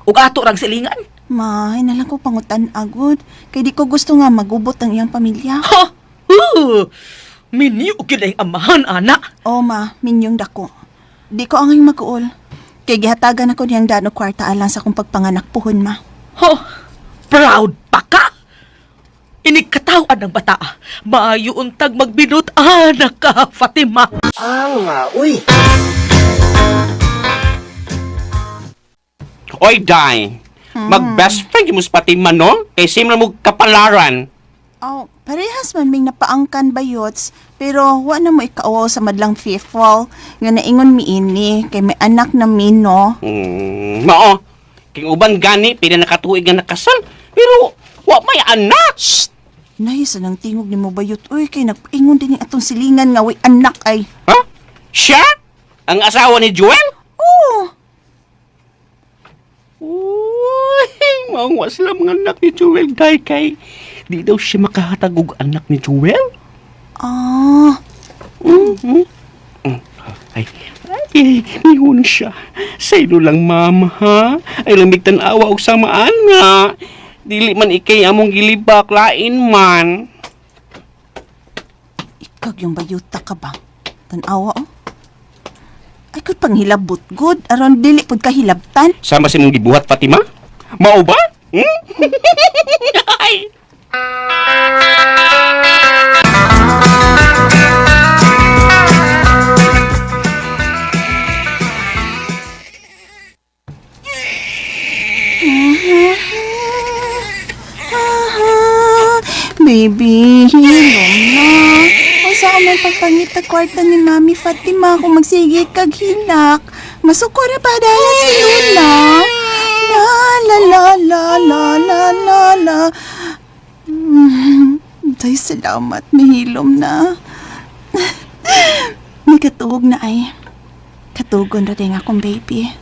Ug ato rang silingan. Ma, hinalang ko pangutan agud. Kay di ko gusto nga magubot ang iyang pamilya. Ha? Minyo gyud ang amahan ana. O ma, minyong dako. Di ko angay mag-uol. Kay gihatagan ako niyang dano kwarta alang sa kong pagpanganak puhon ma. Ho, proud pa ka? Inikatawad ng bataa. Maayo untag magbinut anak ka, Fatima. Uy. Oy, Day. Mag-best friend mo sa Fatima, no? Kay simra mo kapalaran. Parehas man ming napaangkan bayots, pero wa na mo ikaawaw sa madlang faithful, nga naingon mi ini, kay may anak na mino. Mao, king uban gani, pila nakatuig nga nakasal, pero wa may anak. Shh! Nahisa ng tingog ni mo bayot, uy, kay nagpaingon din yung atong silingan nga way anak ay. Ha? Siya? Ang asawa ni Joel? Oo! Uy, maungwa sila mga anak ni Joel, Day, kay di daw siya makahatag og anak ni Joel. Ay, nihon siya. Sa'yo lang, mama, ha? Ay, lamig tanawa og samaan nga. Dili man ikay among gilibak, lain man. Ikag yung bayuta ka ba? Tanawa, oh. Ay, kung panghilabot, good. Aron dili pud kahilabtan. Sama si mong gibuhat, Fatima? Mao ba? Ay! Baby, hilom na. O saan man pagpangita kwarta ni Mami Fatima kung magsige kag hilak. Masuko na pa dahil si Luna. La la la la la la la la. Day salamat, mahilom na. May katugog na ay. Katugon na rin akong baby.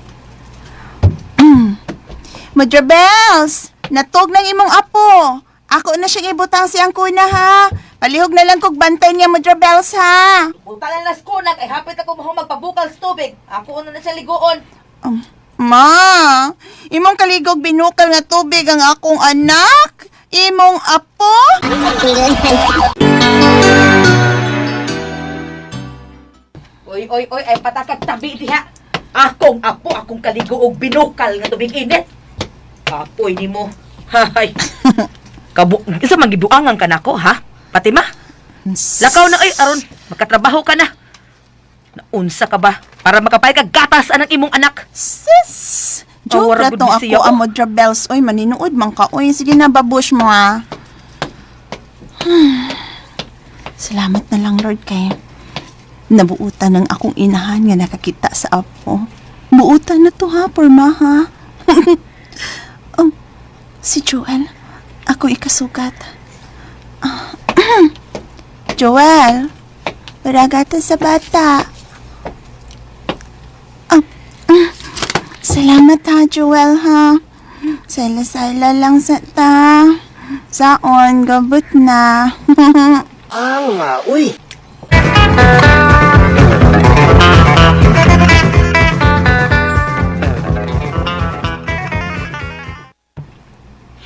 Madra Bells! Natug ng imong apo. Ako na siyang ibutang siyang kuna, ha? Palihog na lang kog bantay niya, Madra Bells, ha? Butalan na kunag, ay hapit ako magpabukal sa tubig. Ako na siya ligoon. Ma, imong kaligog binukal nga tubig ang akong anak? Imong apo? Oy, ay patakag tabi diha. Akong apo, akong kaligo og binukal nga tubig init. Apoy ni mo. Hay. Isa magibuangan ka na ko, ha? Fatima? Lakaw na ay, aron. Makatrabaho ka na. Naunsa ka ba? Para makapay ka gatas anang imong anak. Sis! Joke na tong ako ang Madra Bells. Oy, maninuod man ka. Oy, sige na, babush mo, ha? Salamat na lang, Lord, kay nabuutan ng akong inahan nga nakakita sa apo. Buutan na to, ha, porma, ha? Si Joel, ako ikasugat. Joel, paragata sa bata. Salamat ha, Joel, ha? Sala-sala lang sa ta. Saon, gabot na. Uy.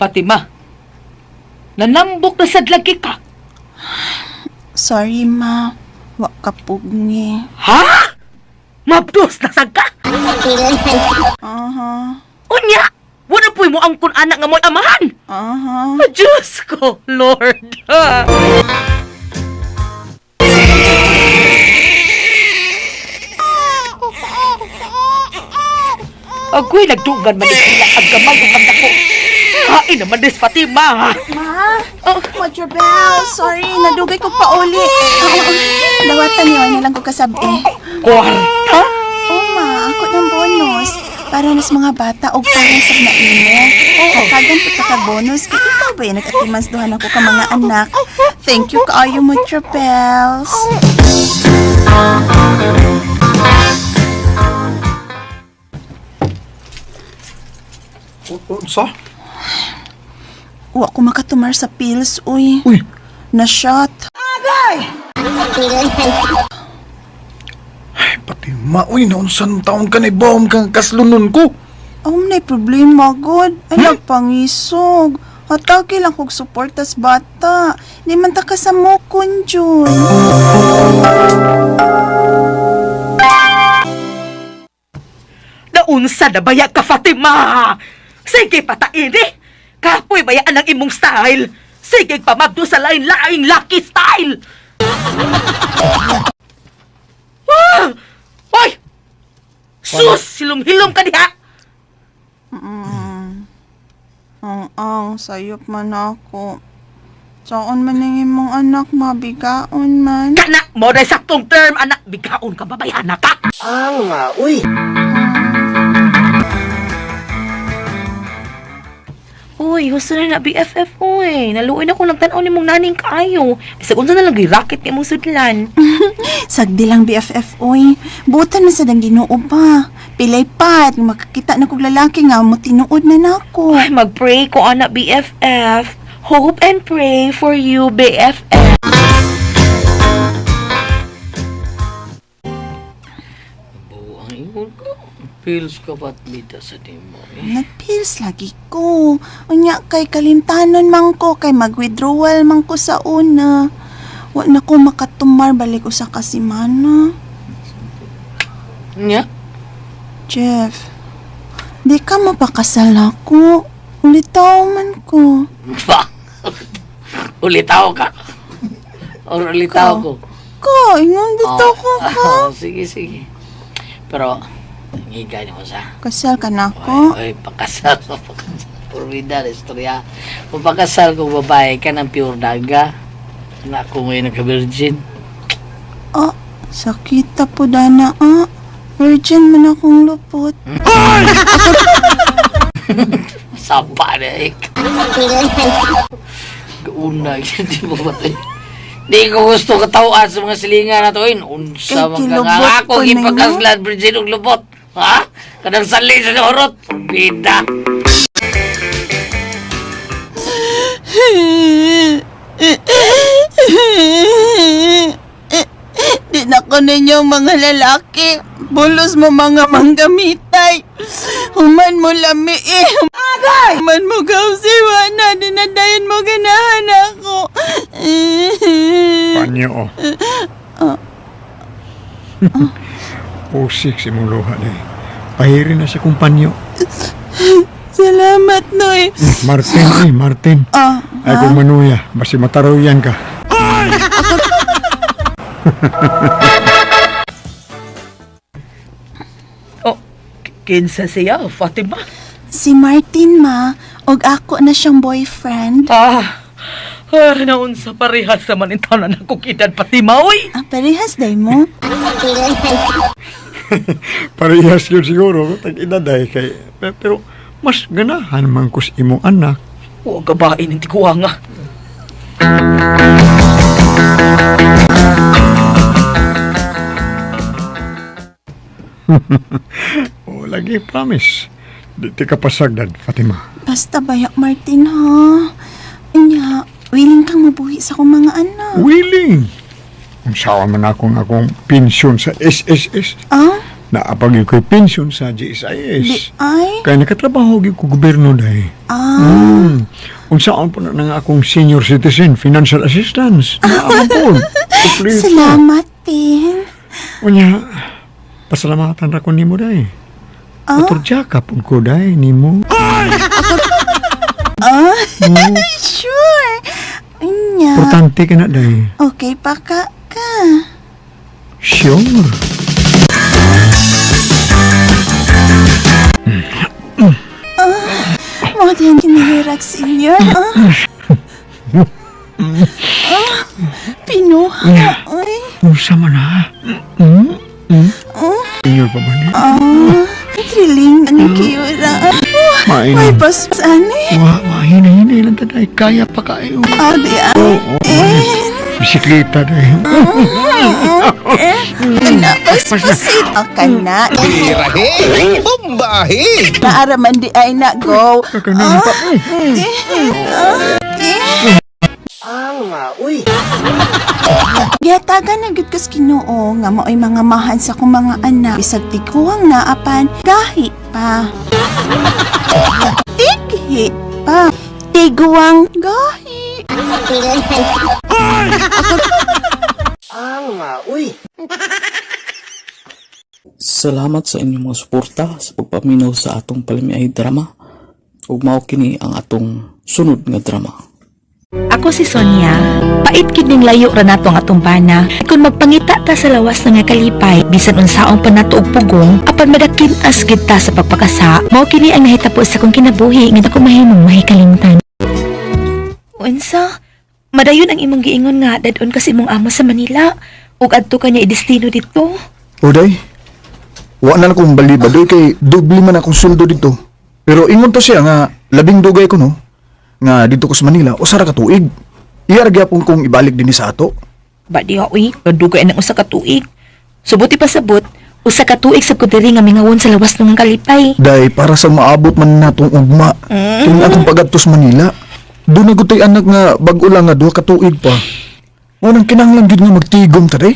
Fatima, nanambok na sadlagi ka. Sorry, ma. Wa ka pugni. Ha? Mabdos na sagka? Unya! Wala po'y mo ang kun anak nga mo'y amahan! Diyos ko, Lord! Ako'y nagdugan man sila ang gamay ng anak ko. Hain naman des Fatima! Ma, Mother Bell, sorry, nadugay ko pa uli. Dawatan niyo, nilang ko kasabi. Kwarta? Oo, ma, ako ng bonus. Para nas mga bata og parang sa naimo. Katagan po ka bonus. Kaya ikaw ba yung nag-atimansduhan ako ka mga anak? Thank you kaayo, Mother Bells. Sa? Wa ko makatumar sa pills, uy. Na-shot. Pati uy, naunsan taon ka na ibawam kang kaslunon ko. May problema, God. Ay, nagpangisog. Hatagi lang kong suportas bata. Di man ta kasamokon, Jun. Naunsa na baya ka, Fatima? Sige, pataini! Kapoy bayaan ang imong style! Sige, pamagdo sa lain-laing lucky style! Hoy! Sus! Hilom-hilom ka diha! Ang sayop man ako. Saan man ang imong anak, mabigaon man. Kana! Mo na saktong term, anak! Bigaon ka, babayana ka! Uy! Uy, gusto na BFF, uy. Naluoy na ko nagtanaw ni mong naning kaayo. Bisag unsa na lang girakit ni mong sudlan. Sagdi lang BFF, oy. Butan na sa dang Ginoo pa. Pilay pat, makakita na kong lalaki nga mo tinuod na nako. Ay, mag-pray ko, anak BFF. Hope and pray for you, BFF. Ang ingon ko. Pills ka ba't bida sa timo eh? Nag-pills lagi ko. Unya kay kalimtanon man ko, kay mag-withdrawal man ko sa una. Wa na ko makatumar balik usa ka semana. Nya? Jeff, di ka mapakasal ako. Ulitaw man ko. Ba? Ulitaw ka? Or ulitaw ko? Ka, ingon bitaw ko ka. Sige, sige. Pero, hingay mo sa. Kasal ka na ako. Oy, pakasal mo, pakasal. Purwida na istorya. Kung pakasal kong babae ka ng pure daga, na ako ngayon nagka-virgin. Sakita po dana, Virgin man akong lupot. Sapa na eh. Kauna, hindi mo batay. Di ko gusto katawaan sa mga silingan na to. Unsa mga nga ako ipagkaslan virgin og lubot. Ha? Kadang sali sa horot. Bida. Di na ko ninyong mga lalaki. Bulos mo mga manggamitay. Human mo lami eh. Agay! Human mo kausiwa na. Dinadayan mo ganahan ako. Panyo, Pusik si mong luha na eh. Pahirin na sa kumpanyo. Salamat, Noy. Martin. Ay kung manuya, basi mataroyan ka. Kinsa siya, Fatima? Si Martin, ma. Og ako na siyang boyfriend. Naunsa parehas naman ito na nakukidad, Fatima, uy! Parehas day mo? Parehas yun siguro, tag-inaday kay. Pero mas ganahan man kus imong anak. Huwag gabain, hindi ko nga. Lagi promise. Di ka pasagdan, Fatima. Basta bayak, Martin, ha? Inya, willing kang mabuhi sa akong mga anak. Willing? Kung saan man akong pensyon sa SSS. Naapag ko'y pensyon sa GSIS. Di ay? Kaya nakatrabaho ko gobyerno dahi. Kung saan po na akong senior citizen financial assistance. Naapag Salamat, Tin. Unya, pasalamatan ra ko nimo dahi. Maturja ka po ko day ni mo. Sure. Nya. Importante ka na day. Okay pa ka. Sure. Mo din kinihirak senior. Pinuha. Ay. Usa man ha. Senior pa ba niya? Thrilling. Anong kiyura. Main. May pasani. Hinay lang taday. Kaya pa kayo. Di Bisikleta day. Napaspasit ka na. Birahe! Bombahe! Naaraman di ay na go. Uy! Giyatagan na gud kas Ginoo nga mao'y mga mahan sa kong mga anak. Bisag tikuwang naapan, gahi pa. Tighi pa. Tiguwang gahi. Uy! Salamat sa inyong mga suporta sa pagpaminaw sa atong palamiay drama. Ug mao kini ang atong sunod nga drama. Ako si Sonia. Pait gid ning layo ra nato ang atong bana. Kung magpangita ta sa lawas nga kalipay, bisan unsaon pa nato og pugong, apan madakin-as gid ta sa pagpakasa. Mao kini ang nahitabo sa kong kinabuhi nga ako mahimong mahikalimtan. Unsa? Madayon ang imong giingon nga dadon kasi imong amo sa Manila ug adto kanya idestino dito. Oday, wa na akong balibadoy kay doble man akong suldo dito. Pero ingon to siya nga labing dugay ko no, nga dito ko sa Manila o sara ka tuig. Iyaragya pong kong ibalik din sa ato. Ba di uy, dugay nang usa ka tuig. Subuti pa sabot, usa ka tuig sa kudiri nga mingawon sa lawas ng kalipay. Day para sa maabot man natong ugma. Kung akong pagadto sa Manila, doon na gutay anak nga bag-o lang nga 2 ka tuig pa. Ngunang kinahanglan gid nga magtigom ta day.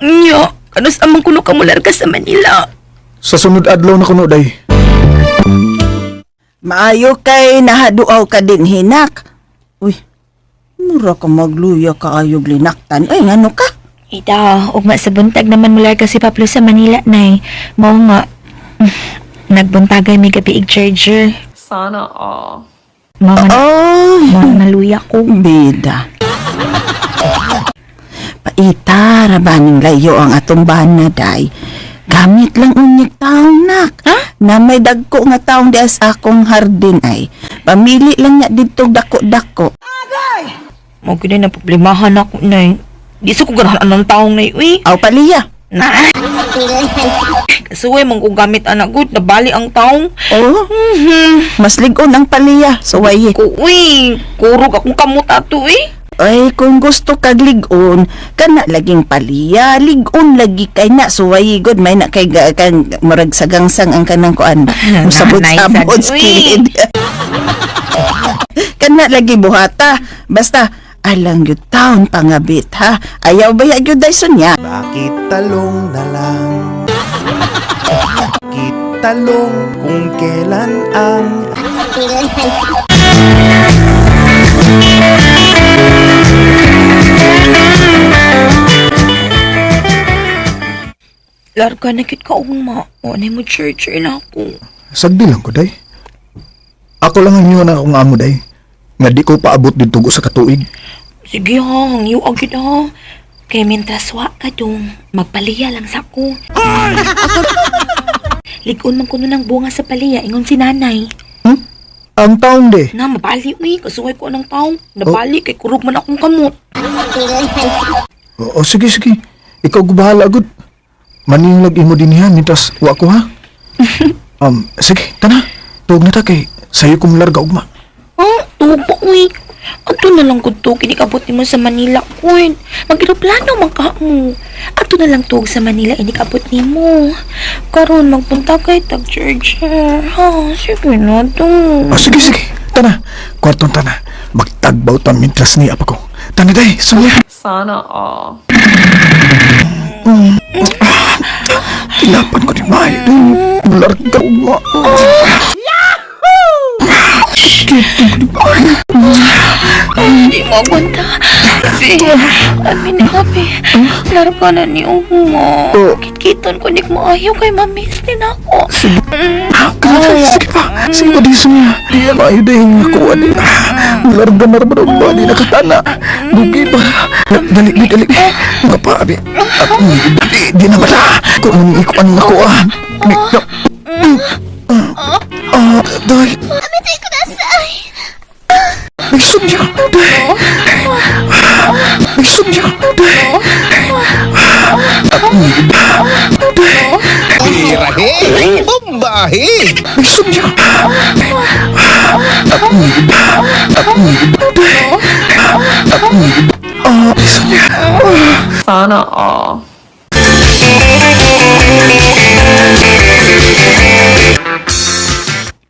Nya, kanus amang kuno ka mularga sa Manila. Sa sunod adlaw na kuno day. Maayo kay nahaduaw ka din hinak. Uy, mura ka magluya ka ayog linaktan. Ay, ngano ka? Ida, ugma sa buntag naman mularga si Pablo sa Manila, nay. Mao nga, nagbuntagay may gabi charger. Sana all. Mga naluya ko. Bida. Paita, rabaning layo ang atong bana, day. Gamit lang unyik taong nak. Na may dagko nga taong di as akong hardin ay. Pamili lang niya dito dako-dako. Mo gid na problemahan ako, nay. Di sa ko ganahan ng taong nay, uy. Aw, paliya. Na. Kasuway mong kung gamit anak good, nabali ang taong. Oh, mas ligon ang paliya. Suwaye. Uy, kurog akong kamot ato, eh. Ay, kung gusto kag ligon, kana laging paliya, ligon lagi kay na suwayi god may na kay kan murag sagangsang ang kanang kuan. Musabot-sabot skid. Kana lagi buhata, basta alang gyud taon pangabit ha. Ayaw ba ya gyud dayson niya? Bakit talong na lang? Bakit talong kung kailan ang Larga na kit ka ugma. O na mo church na ako. Sagdi lang ko day. Ako lang ang iyon akong amo day. Nga di ko paabot dito sa katuig. Sige ha, hangyo agad ha. Kaya mintras wa ka dong, magpaliya lang sa ko. Ligon man kuno ng bunga sa paliya, ingon si nanay. Ang taong de. Na, mabali uy, kasuway ko ng taong. Nabali, kay kurog man akong kamot. O sige. Ikaw gubahala agad. Maninglag imo din yan, mitas wa ko ha. Sige, tana. Tuog na ta kay sayo kong larga ugma. Tuog pa uy. Ato na lang kung to, kinikabot mo sa Manila, Queen. Mag-aeroplano maka mo. Ato na lang tuog sa Manila, inikabot ni mo. Karon magpunta kay Tag-Charger. Ha, sige na to. Sige. Tana. Kwartong tana. Magtagbaw ta mintras ni apa ko. Tana day, sunod. Sana all. Tilapan ko ni Maya day. Larga ugma. Hindi mo punta. Abi na. Laro ka na ni Uma. sakiton ko nik maayo kay mamiss din ako. Sige pa. Sige pa, di niya. Di yan maayo dahil nakuha din. Larga na raman ang body nakatana. Bugi pa. Dali. Mga pa, abi. Di naman na. Kung anong ikuan ang nakuha. Dahil. Amitay ko nasay. Nagsum niya. Nagsum niya. Birahe! Bombahe! Nagsum niya. Sana all.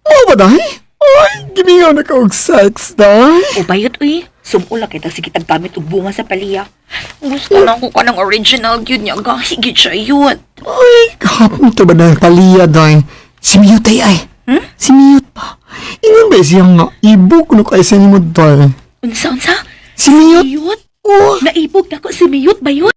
Ano ba dahi? Ay, gimingaw na ka og sex, dahi. O bayot uy, sumula kita sige tagpamit og bunga sa paliya. Gusto na ko kanang original gyud niya ga, higit siya yun. Ay, kahapon to ba na paliya, dahi? Si Miyot ay. Si Miyot pa. Ingon ba siyang nga, ibog no kay sa nimo, dahi? Unsa? Si Miyot? Miyot? Naibog na ko si Miyot ba yun?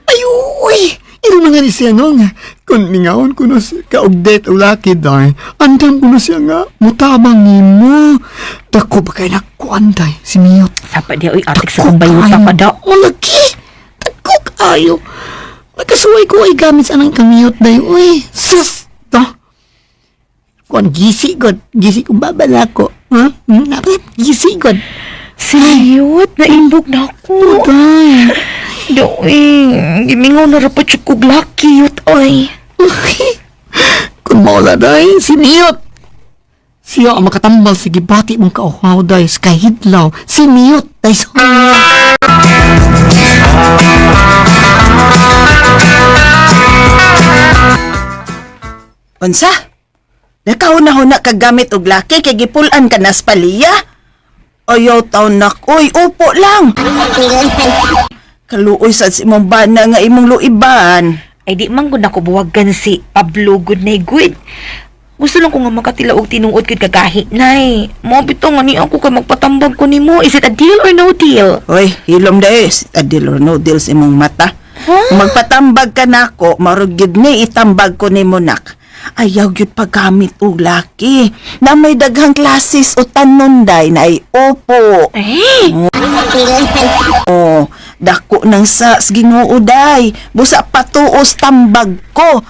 Ayuy! Ito na nga ni siya no nga. Kung mingawon ko no siya kaugdet o laki dahi, andam ko no siya nga, mutabang ni mo. Dako ba kayo nakuan dahi, si Miyot? Dapat dia uy atik sa kong bayuta pa da. O lagi! Dako kayo! Nagkasuway ko ay gamit sa nang kamiyot dahi, uy! Sus! Da! Kung gisi god, gisi kong babala ko. Ha? Napit, gisi god. Si Miyot, naimbog na ako. Dahi! Doy, gimingaw na rapat siya kong laki yut, oy. Kung mawala dahi, si Miyot! Siya ang makatambal sa gibati mong kauhaw dahi sa kahidlaw. Si Miyot dahi sa Unsa? Nakahuna-huna ka gamit og laki kay gipulan ka nas paliya? Ayaw taon nak, uy, upo lang. Kaluoy sa imong bana nga imong luiban. Ay di man gud ako buwagan si Pablo good na good. Gusto lang ko nga makatila og tinuod kid kagahi nay. Mo bitaw nga ni ako kay magpatambag ko nimo. Is it a deal or no deal? Uy, hilom dahi, a deal or no deal sa imong mata. Magpatambag ka nako, marugid ni itambag ko nimo nak. Ayaw gyud paggamit og laki na may daghang klases o tanunday na ay opo. Oh, dako nang sa Ginoo day. Busa patuos tambag ko.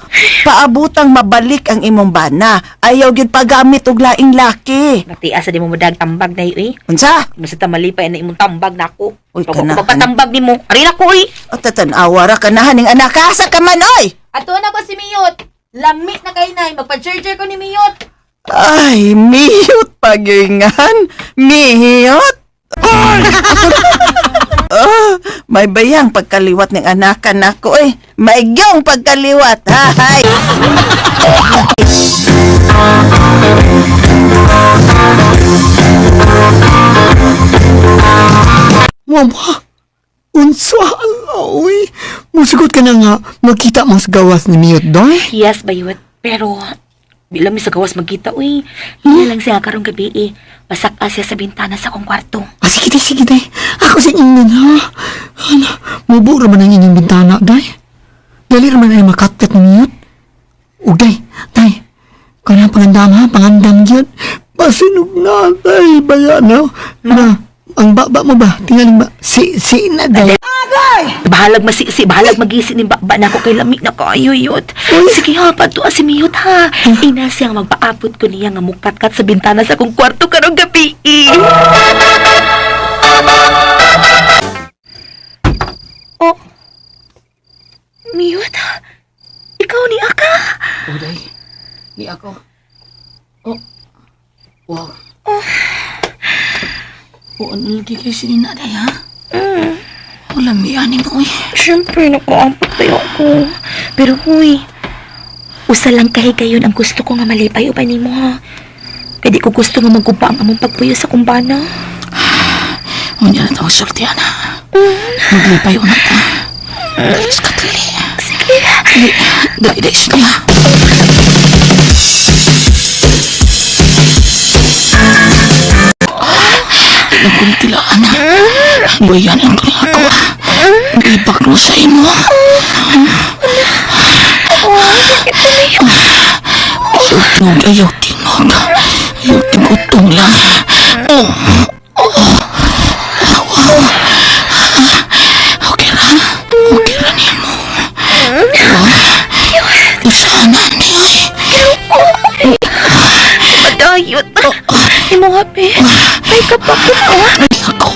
Paabutang mabalik ang imong bana. Ayaw gyud paggamit og laing laki. Matias sa di mo madag tambag na uy. Unsa? Basta malipay na imong tambag nako. Uy, Pag kana- magpatambag nimo. Ari na ko uy. O tatan-awa ra ka na haning anak asa ka man oy. Ato na ko si Miyot. Lamit na kay nay. Magpa-charger ko ni Miyot. Ay, miyot pagingan. Miyot. May bayang pagkaliwat ng anakan nako eh. May gyong pagkaliwat. Hay. Mama! Unsa ala, uy! Musugot ka na nga, makita mas gawas ni Miyot dahi. Yes, bayot. Pero, bila mi sa gawas magkita, uy. Hindi lang siya karong gabi eh. Pasak siya sa bintana sa akong kwarto. Ah, sige dahi. Ako sa ingnan, ha? Hala, mubo raman ang inyong bintana, dahi. Dali raman ay makatat ni Miyot. O, dahi, kung na pangandam yun. Masinog na, dahi, bayana. Na, ang baba mo ba? Tingaling ba? Si na, dahi. Bahalag masisi, bahalag magisi ni baba na ako kay lamig na kayo yun. Sige ha, pato si Miyot ha. Ina siyang magpaabot ko niya nga mukatkat sa bintana sa akong kwarto karong gabi. Oh, Miyot, ikaw ni Aka. O, dahi. Ni ako. Oh. Wow. O, ano lagi kayo sinina, dahi, ha? Wala miyanin ko, uy. Siyempre, nakaampat tayo ako. Pero, huy, usa lang kahigayon ang gusto ko nga malipay o pa ni mo, ha? Pwede ko gusto nga magkupa ang among pagpuyo sa kumbana. Huwag na ito, sultiana. Maglipay o na ta. Dalis ka, dali. Sige. Dali, siya. Ilang kuntilaan na. Bayan ang ako. Ibak mo sa imo. Sutnog ayaw tingog. Ayaw tingutong lang. Okay ra. Okay ra nimo. Sana niya. Madayot. Imo happy. May kapakit ko. Ako.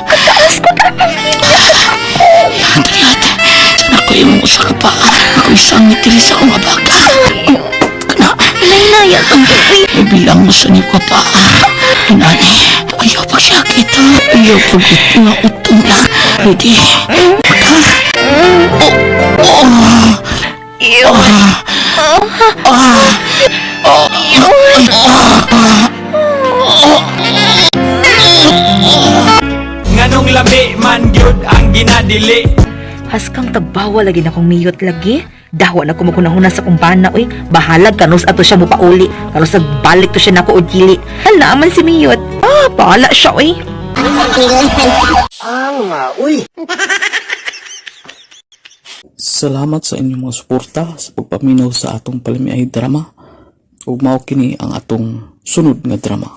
Kataas ko na pamilya. Ako yung usa ka pa. Ako isang itiri sa akong abaga. Kana. Hinay-hinayat ang gabi. Bilang mo sa niyo ka pa. Inani. Ayaw pagsakit. Ayaw pagkit nga utong lang. Pwede. Maka. Nganong labi man gyud ang ginadili. Haskang tagbawa lagi na kong miyot lagi. Dawa na kumukunahuna sa kumpana, oy. Bahalag kanus ato siya mupauli. Kanus nagbalik to siya nako og dili. Naaman si miyot. Bahala siya, oy. Uy. Salamat sa inyong mga suporta sa pagpaminaw sa atong palamiay drama. Ug mao kini ang atong sunod nga drama.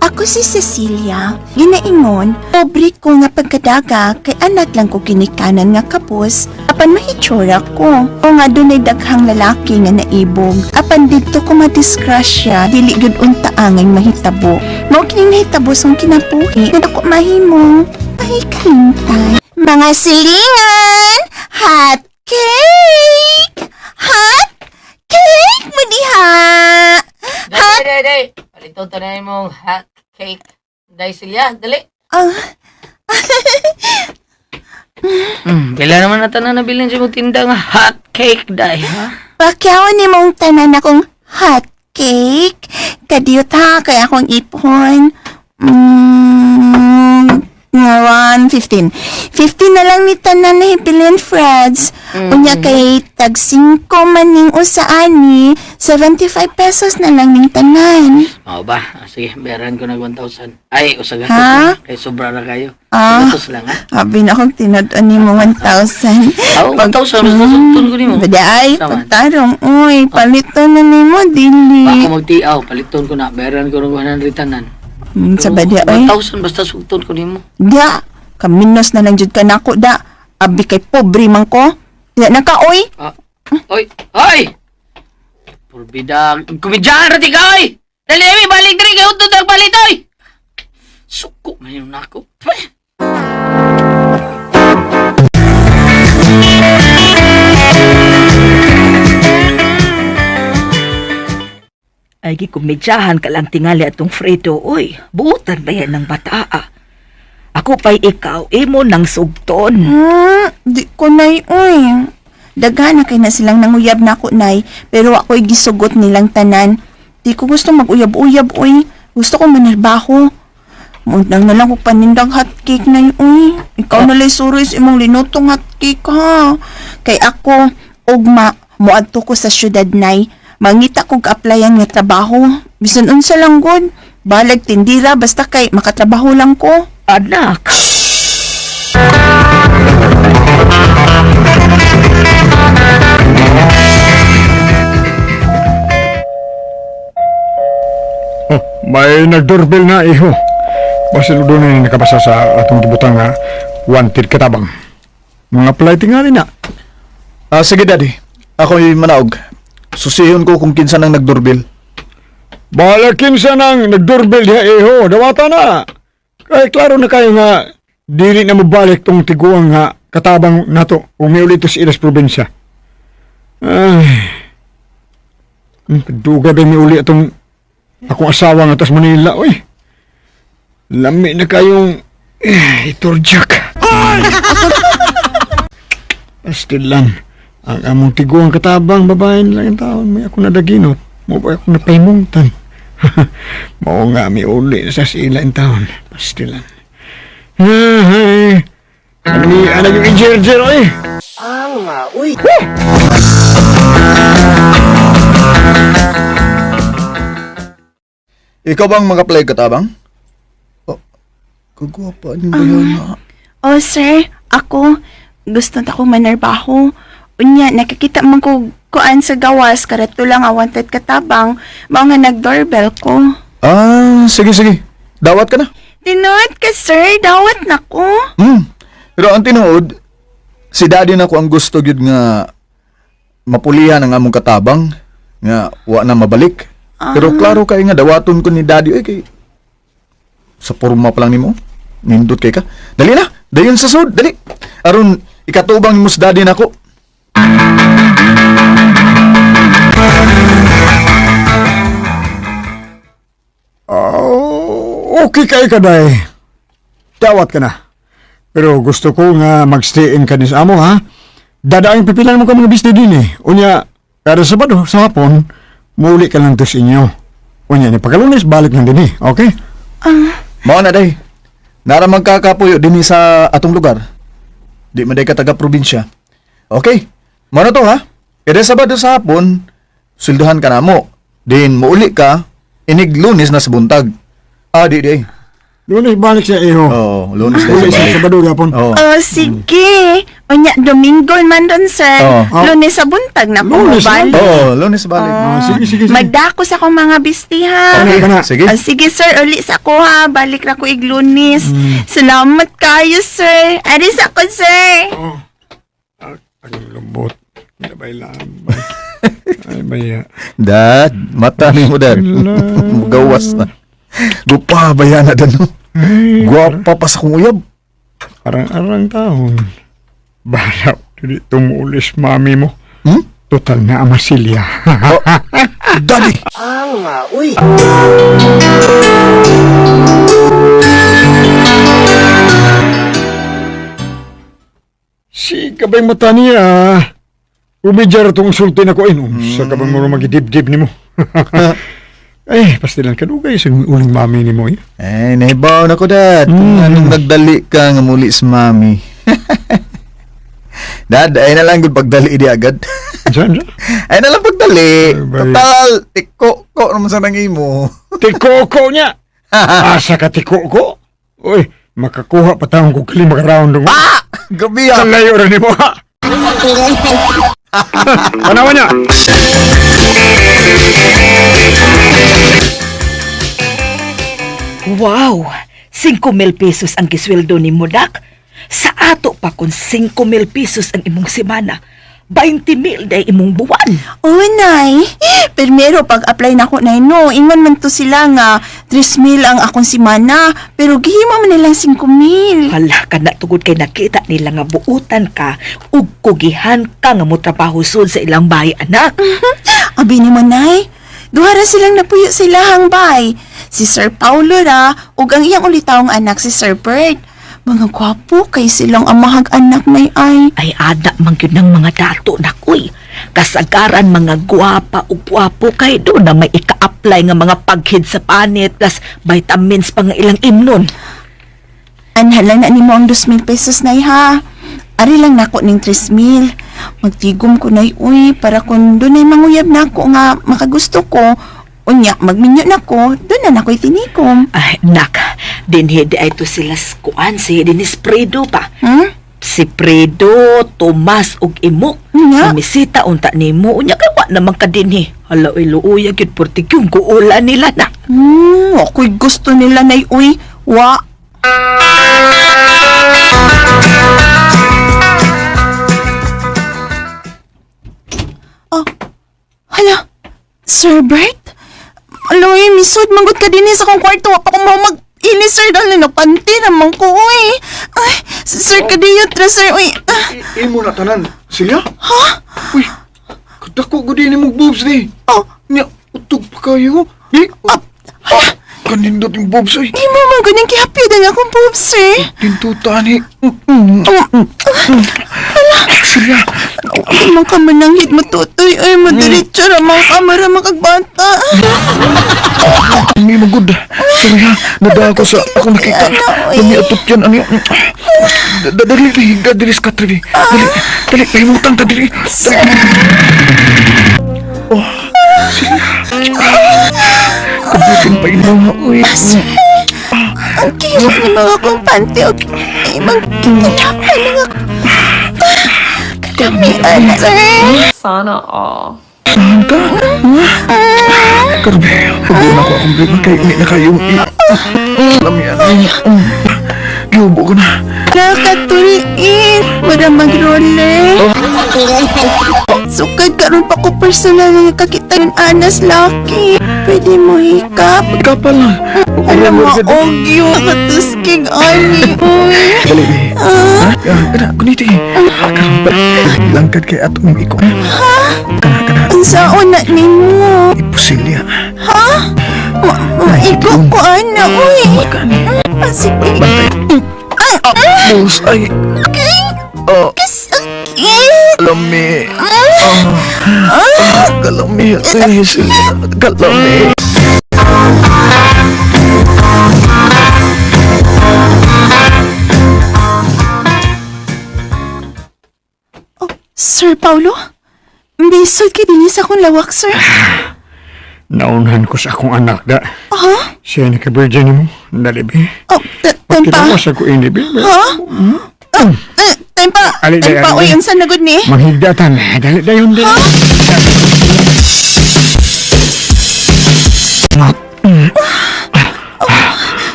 Ako si Cecilia, ginaingon, pobre ko nga pagkadaga kay anak lang ko kinikanan nga kapos, apan mahitsura ko. O nga dunay daghang lalaki nga naibog, apan dito ko madisgrasya, dili gud unta angay mahitabo. Mao kining nahitabo sang kinabuhi, nga dako mahimong pahikalintay. Mga silingan, hot cake! Hot cake mo diha! Hot Day. Palito tanay mong hot cake. Day Silya, dali. Kailan naman na tanan nabilin siya mong tinda nga hot cake, Day, ha? Pakyaw ni mong tanan akong hot cake. Kadiyot ha, kaya akong ipon. Ngawan, 15. 15 na lang ni tanan na hibilin, Freds. Unya kay tag 5 maning usaani, 75 pesos na lang ning tanan. Oo ba? Sige, bayaran ko na 1,000. Ay, usaga Ha? kay sobra na kayo. Ah. Gatos lang, ha? Abi na akong tinad-an ni mo 1,000. Oo, 1,000. Mas nasugtun ko ni mo. Bada ay, Saman. pagtarong. Uy, palito na ni mo, dili. Ako magtiaw, paliton ko na. Bayaran ko ng 100 tanan. Sa bada, oy. 1,000 basta sugtun ko ni mo. Da, kaminos na lang jud ka nako da. Abi kay pobre man ko. Da na ka, oy. Oy! Oy! Purbida, kumidyan rati ka, oy! Dali, Emi, balik diri kay utod ang palit, oy! Suko, mayroon na ako. Ay, gikumedyahan ka lang tingali atong Fredo, oy. Buutan ba yan ng bataa? Ako pa'y ikaw, imo ng sugton. Di ko nay, oy. Daghan na kay na silang nanguyab na ako, nay. Pero ako'y gisugot nilang tanan. Di ko gusto mag-uyab-uyab, oy. Gusto ko manarbaho. Mundang na lang ko panindang hotcake na yun, oy. Ikaw na lay suris imong linutong hotcake, ha. Kay ako, ugma, muadto ko sa syudad, nay. Mangita kong ka-applyan nga trabaho. Bisan unsa lang gud. Balag tindira basta kay makatrabaho lang ko. Anak. Oh, may nagdoorbell na iho. Basta doon na nakabasa sa atong gibutang nga wanted katabang. Mga flight nga rin na. Sige, Daddy. Ako'y manaog. Susihon ko kung kinsa nang nagdoorbell. Bahala kinsa nang nagdoorbell diha iho. Dawata na. Kaya klaro na kayo nga dili na mabalik tong tiguang nga katabang nato umiuli to sa ilas probinsya. Ay. Duga ba miuli atong akong asawa nga tas Manila, oy. Lami na kayong iturjak. Pastilan. Ang among tiguang katabang babae lang yung taon. May ako nadaginot. Mo ba ako napahimungtan. Mao nga miuli sa sila yung taon. Pastilan. Ay. Ano yung injerjer, oy. Uy. ikaw bang mag-apply katabang? Oh, kagwapa niyo ba yun? Oh, sir, ako, gusto na akong manarbaho. Unya, nakikita man ko kuan sa gawas, karato lang wanted katabang, mao nga nag-doorbell ko. Ah, sige. Dawat ka na. Tinuod ka, sir, dawat na ko. Pero ang tinuod, si daddy na ko ang gusto gyud nga mapulihan ang among katabang nga wa na mabalik. Pero klaro kay nga dawaton ko ni daddy kay sa porma pa lang nimo. Nindot kay ka. Dali na. Dayon sa sud, dali. Aron ikatubang nimo sa daddy nako. Okay kay ka, day. Dawat ka na. Pero gusto ko nga magstay-in ka ni sa amo, ha? Dadaang pipilan mo ka mga bisne din, Unya, kada Sabado, sa hapon, muli ka lang to sa inyo. Unya, ni pagkalunes, balik lang din, okay? Mao na day. Nara magkakapuyo din sa atong lugar. Di man day ka taga-probinsya. Okay. Mao na to, ha? Kada Sabado sa hapon, sulduhan ka na mo. Din muuli ka, inig Lunes na sa buntag. Di. Lunes balik sa iyo. Oo, Lunes na Lunes sa sa Sabado yapon. Oo. Oh, sige. Unya, Domingo man doon, sir. Lunes sa buntag na ko mabalik. Oo, Lunes balik. Sige. Magdako sa akong mga bistihan. Sige. Sige, sir. Uli sa ko, ha. Balik na ko iglunis. Salamat kayo, sir. Aris ako, sir. Ang lambot. Labay-labay. Ay, baya. Dad, mata ni mo, Dad. Gawas na. Gupa, baya na, Dad. Guwapa pa sa kong uyab. Arang-arang taon. Baraw, hindi tumulis mami mo. Total na amasilya. Daddy! Uy! Si kabay mata niya. Umidjar itong sulti na ko. Sa kabay mo magidib-dib ni mo. Pastilan ka dugay sa uling mami ni mo. Nahibaw na ko, Dad. Kung anong nagdali ka nga muli sa mami. Dad, ay na lang yung pagdali di agad. Ay na lang pagdali. Total, tiko-ko naman sa nangi mo. Tiko-ko niya? Asa ka tiko-ko? Uy, makakuha pa taong kung kalima ka round mo. Gabi ha! Kalayo rin mo ha! Panawan niya! Wow! 5,000 pesos ang kisweldo ni Modak. Sa ato pa kung 5,000 pesos ang imong semana. 20,000 day imong buwan. Oh, nay. Primero, pag-apply na ko, nay, no. Ingon man to sila nga 3,000 ang akong simana. Pero gihimo man nilang 5,000. Hala ka na tugod kay nakita nila nga buutan ka ug kugihan ka nga mo trabaho sud sa ilang bahay, anak. Abi ni mo, nay. Duhara silang napuyo sa ilahang bay. Si Sir Paulo ra, ug ang iyang ulitawong anak si Sir Bert. Mga gwapo kay silang amahag anak na ay. Ay ada man gyud ng mga dato nakoy. Kasagaran mga gwapa ug gwapo kay do na may ika-apply nga mga paghid sa panit plus vitamins pa nga ilang imnon. Anhalan na nimo ang 2,000 pesos nay ha. Ari lang nako ning 3,000. Magtigom ko nay uy para kun dunay manguyab nako nga makagusto ko. Unya, magminyo na ko, doon na nako'y tinikom. Ay, nak, dinhidi ay to sila kuan, si Dennis Predo pa. Si Predo, Tomas, ug Imok. Misita unta ni mo, unya kawa naman ka dinhi. Hala, iluuya, yun, portik yung kuula nila na. Ako'y gusto nila na uy, wa. Oh, hala, Sir Bert? Aloy, misod, manggut ka din sa kong kwarto. Pa kung mag-inis, sir, dahil napanti naman ko, uy. Ay, sir, kadiyot ra, sir, uy. Imo na tanan, Silya? Ha? Uy, kadako ko din mong boobs ni. Nya, utog pa kayo. Kanindot yung boobs, ay. Di mo man ganyan kihapyo din akong boobs, sir. Tintutan ni. Hala. Silya. Mga kamananghit matutoy, ay, madiretso ra mga kamera makagbata. Hindi magod. Sorry ha, nada ako sa ako nakita. Lumiatot yan. Ano yun? Dali, dali, Skatribi. Dali, pahimutang, dali. Oh, Silya. Kabuting pa ino nga, uy. Ang cute ni mga kumpante. Okay, magkinapan na nga. Kadamian, sir. Sana all. Saan ka? Karbe, huwag na ko akong bigay kay hindi na kayong alam yan. Giubo ko na. Nakatuliin. Wala mag-roller. Sukad karon pa ko personal na nakakita yung Anas Lucky. Pwede mo hikap. Hikap lang. Alam mo, ogyo. Nakatuskig ani. Dali, be. Kana, kuniti. Karamba, langkad kay atong iko. Ha? Ang saon na ni mo. Ipusilya. Ha? Maiko ko ana, uy. Sige. Bus, ay. Kasakit. Kalami. Kalami. Ay, silya. Kalami. Sir Paulo? Bisod ka din sa akong lawak, sir. Naunhan ko sa akong anak da. Ha? Siya naka-virgin mo. Dali, be. Oh, Tempa. Pagkitawas ako ini, be. Ha? Tempa. Ali, day, Tempa, ali, uy, day. unsa nagod ni? Manghigdatan. Dali, dayon din.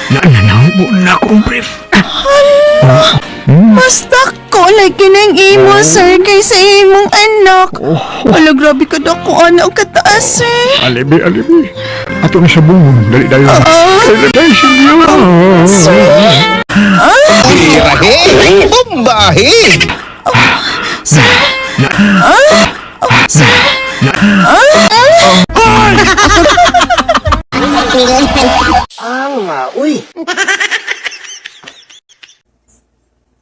Nananaw na akong brief. Mas dako lagi ng imo, sir, kaysa imong anak. Wala, grabe ka dako, anak, kataas, sir. Alibi, alibi. Ato na siya bungon. Dali, dayon. Dali, dayon siya. Sir? Birahe! Bumbahe! Sir? Sir? Uy!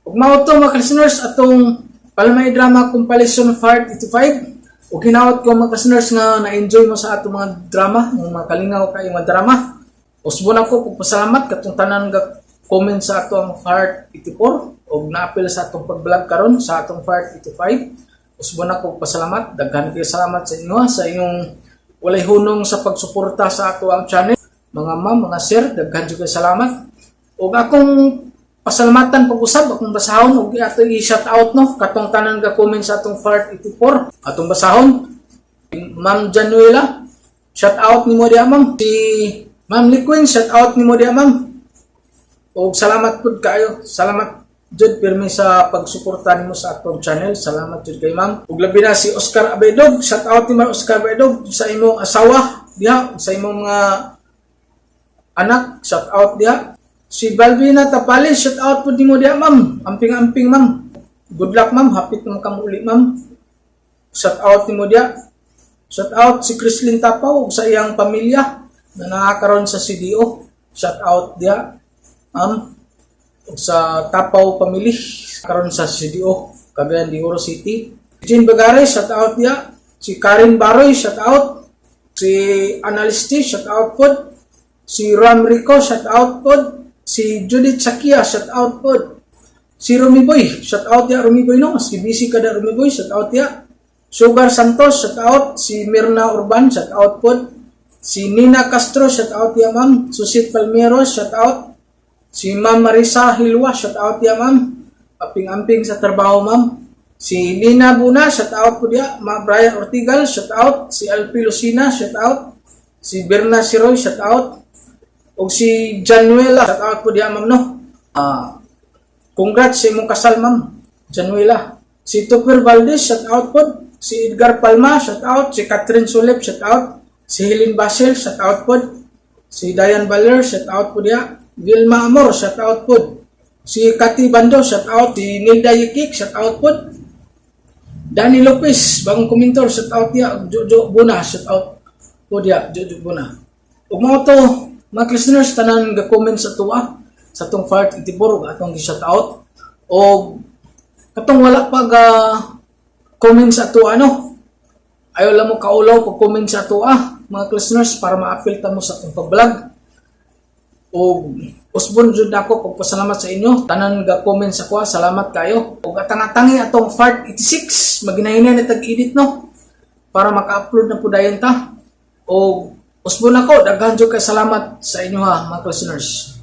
Ug mao to mga listeners atong Palamay Drama Compilation Part 85. Ug hinaot ko mga listeners nga na-enjoy mo sa atong mga drama, mga kalingaw kay mga drama. Usbon ako pagpasalamat katong tanan nga comment sa atong Part 84 ug na-apil sa atong pag-vlog karon sa atong Part 85. Usbon ako pasalamat, daghan kayo salamat sa inyo sa inyong walay hunong sa pagsuporta sa ato ang channel. Mga ma'am, mga sir, daghan kayo salamat. Ug akong pasalamatan pag-usab akong basahon ug ato i-shout out no katong tanan nga comment sa atong Part 84 atong basahon. Ma'am Januela, shout out nimo diha ma'am. Si Ma'am Liquin, shout out nimo diha ma'am. Ug salamat pud kayo. Salamat jud pirmi sa pagsuporta nimo sa atong channel. Salamat jud kay ma'am. Ug labi na si Oscar Abedog, shout out ni Ma'am Oscar Abedog sa imong asawa diha, sa imong mga anak, shout out diha. Si Balbina Tapales, shout out po din mo diya, ma'am. Amping-amping, ma'am. Good luck, ma'am. Hapit naman kang uli, ma'am. Shout out ni mo diya. Shout out si Chrislyn Tapaw sa iyang pamilya na nakakaroon sa CDO. Shout out diya, ma'am. Sa Tapaw family, karon sa CDO, Cagayan de Oro City. Jean Bagare, shout out diya. Si Karen Baroy, shout out. Si Analisti, shout out po. Si Ram Rico, shout out po. Si Judith Sakia, shout out po. Si Rumi Boy, shout out ya Rumi Boy no. Si BC kada Rumi Boy, shout out ya. Sugar Santos, shout out. Si Mirna Urban, shout out po. Si Nina Castro, shout out ya ma'am. Susit Palmero, shout out. Si Ma'am Marisa Hilwa, shout out ya ma'am. Aping-amping sa trabaho ma'am. Si Lina Buna, shout out po dia. Ma Brian Ortigal, shout out. Si Alpi Lucina, shout out. Si Berna Siroy, shout out. O si Januela, shout out po diya ma'am no. Congrats sa imong kasal ma'am, Januela. Si Tupir Valdez, shout out po. Si Edgar Palma, shout out. Si Catherine Sulep, shout out. Si Helen Basel, shout out po. Si Diane Baler, shout out po diya. Vilma Amor, shout out po. Si Cathy Bando, shout out. Si Nilda Yikik, shout out po. Danny Lopez, bagong komentor, shout out diya. Jojo Buna, shout out po diya. Jojo Buna. Ug mo to mga listeners, tanan ga-comment sa tuwa sa itong Part 84 o atong gi-shout out o katong wala pa comment sa tuwa no, ayaw lang mo kaulaw pag-comment sa tuwa mga listeners para ma-appeal ta mo sa itong pag-vlog o usbon jud ako pagpasalamat sa inyo tanan ga-comment sa kuha, salamat kayo o atang-atangi atong Part 86 maginahinay na tag-edit no para maka-upload na po dayon ta o Usbon ako, daghan jud kay salamat sa inyo ha, mga listeners.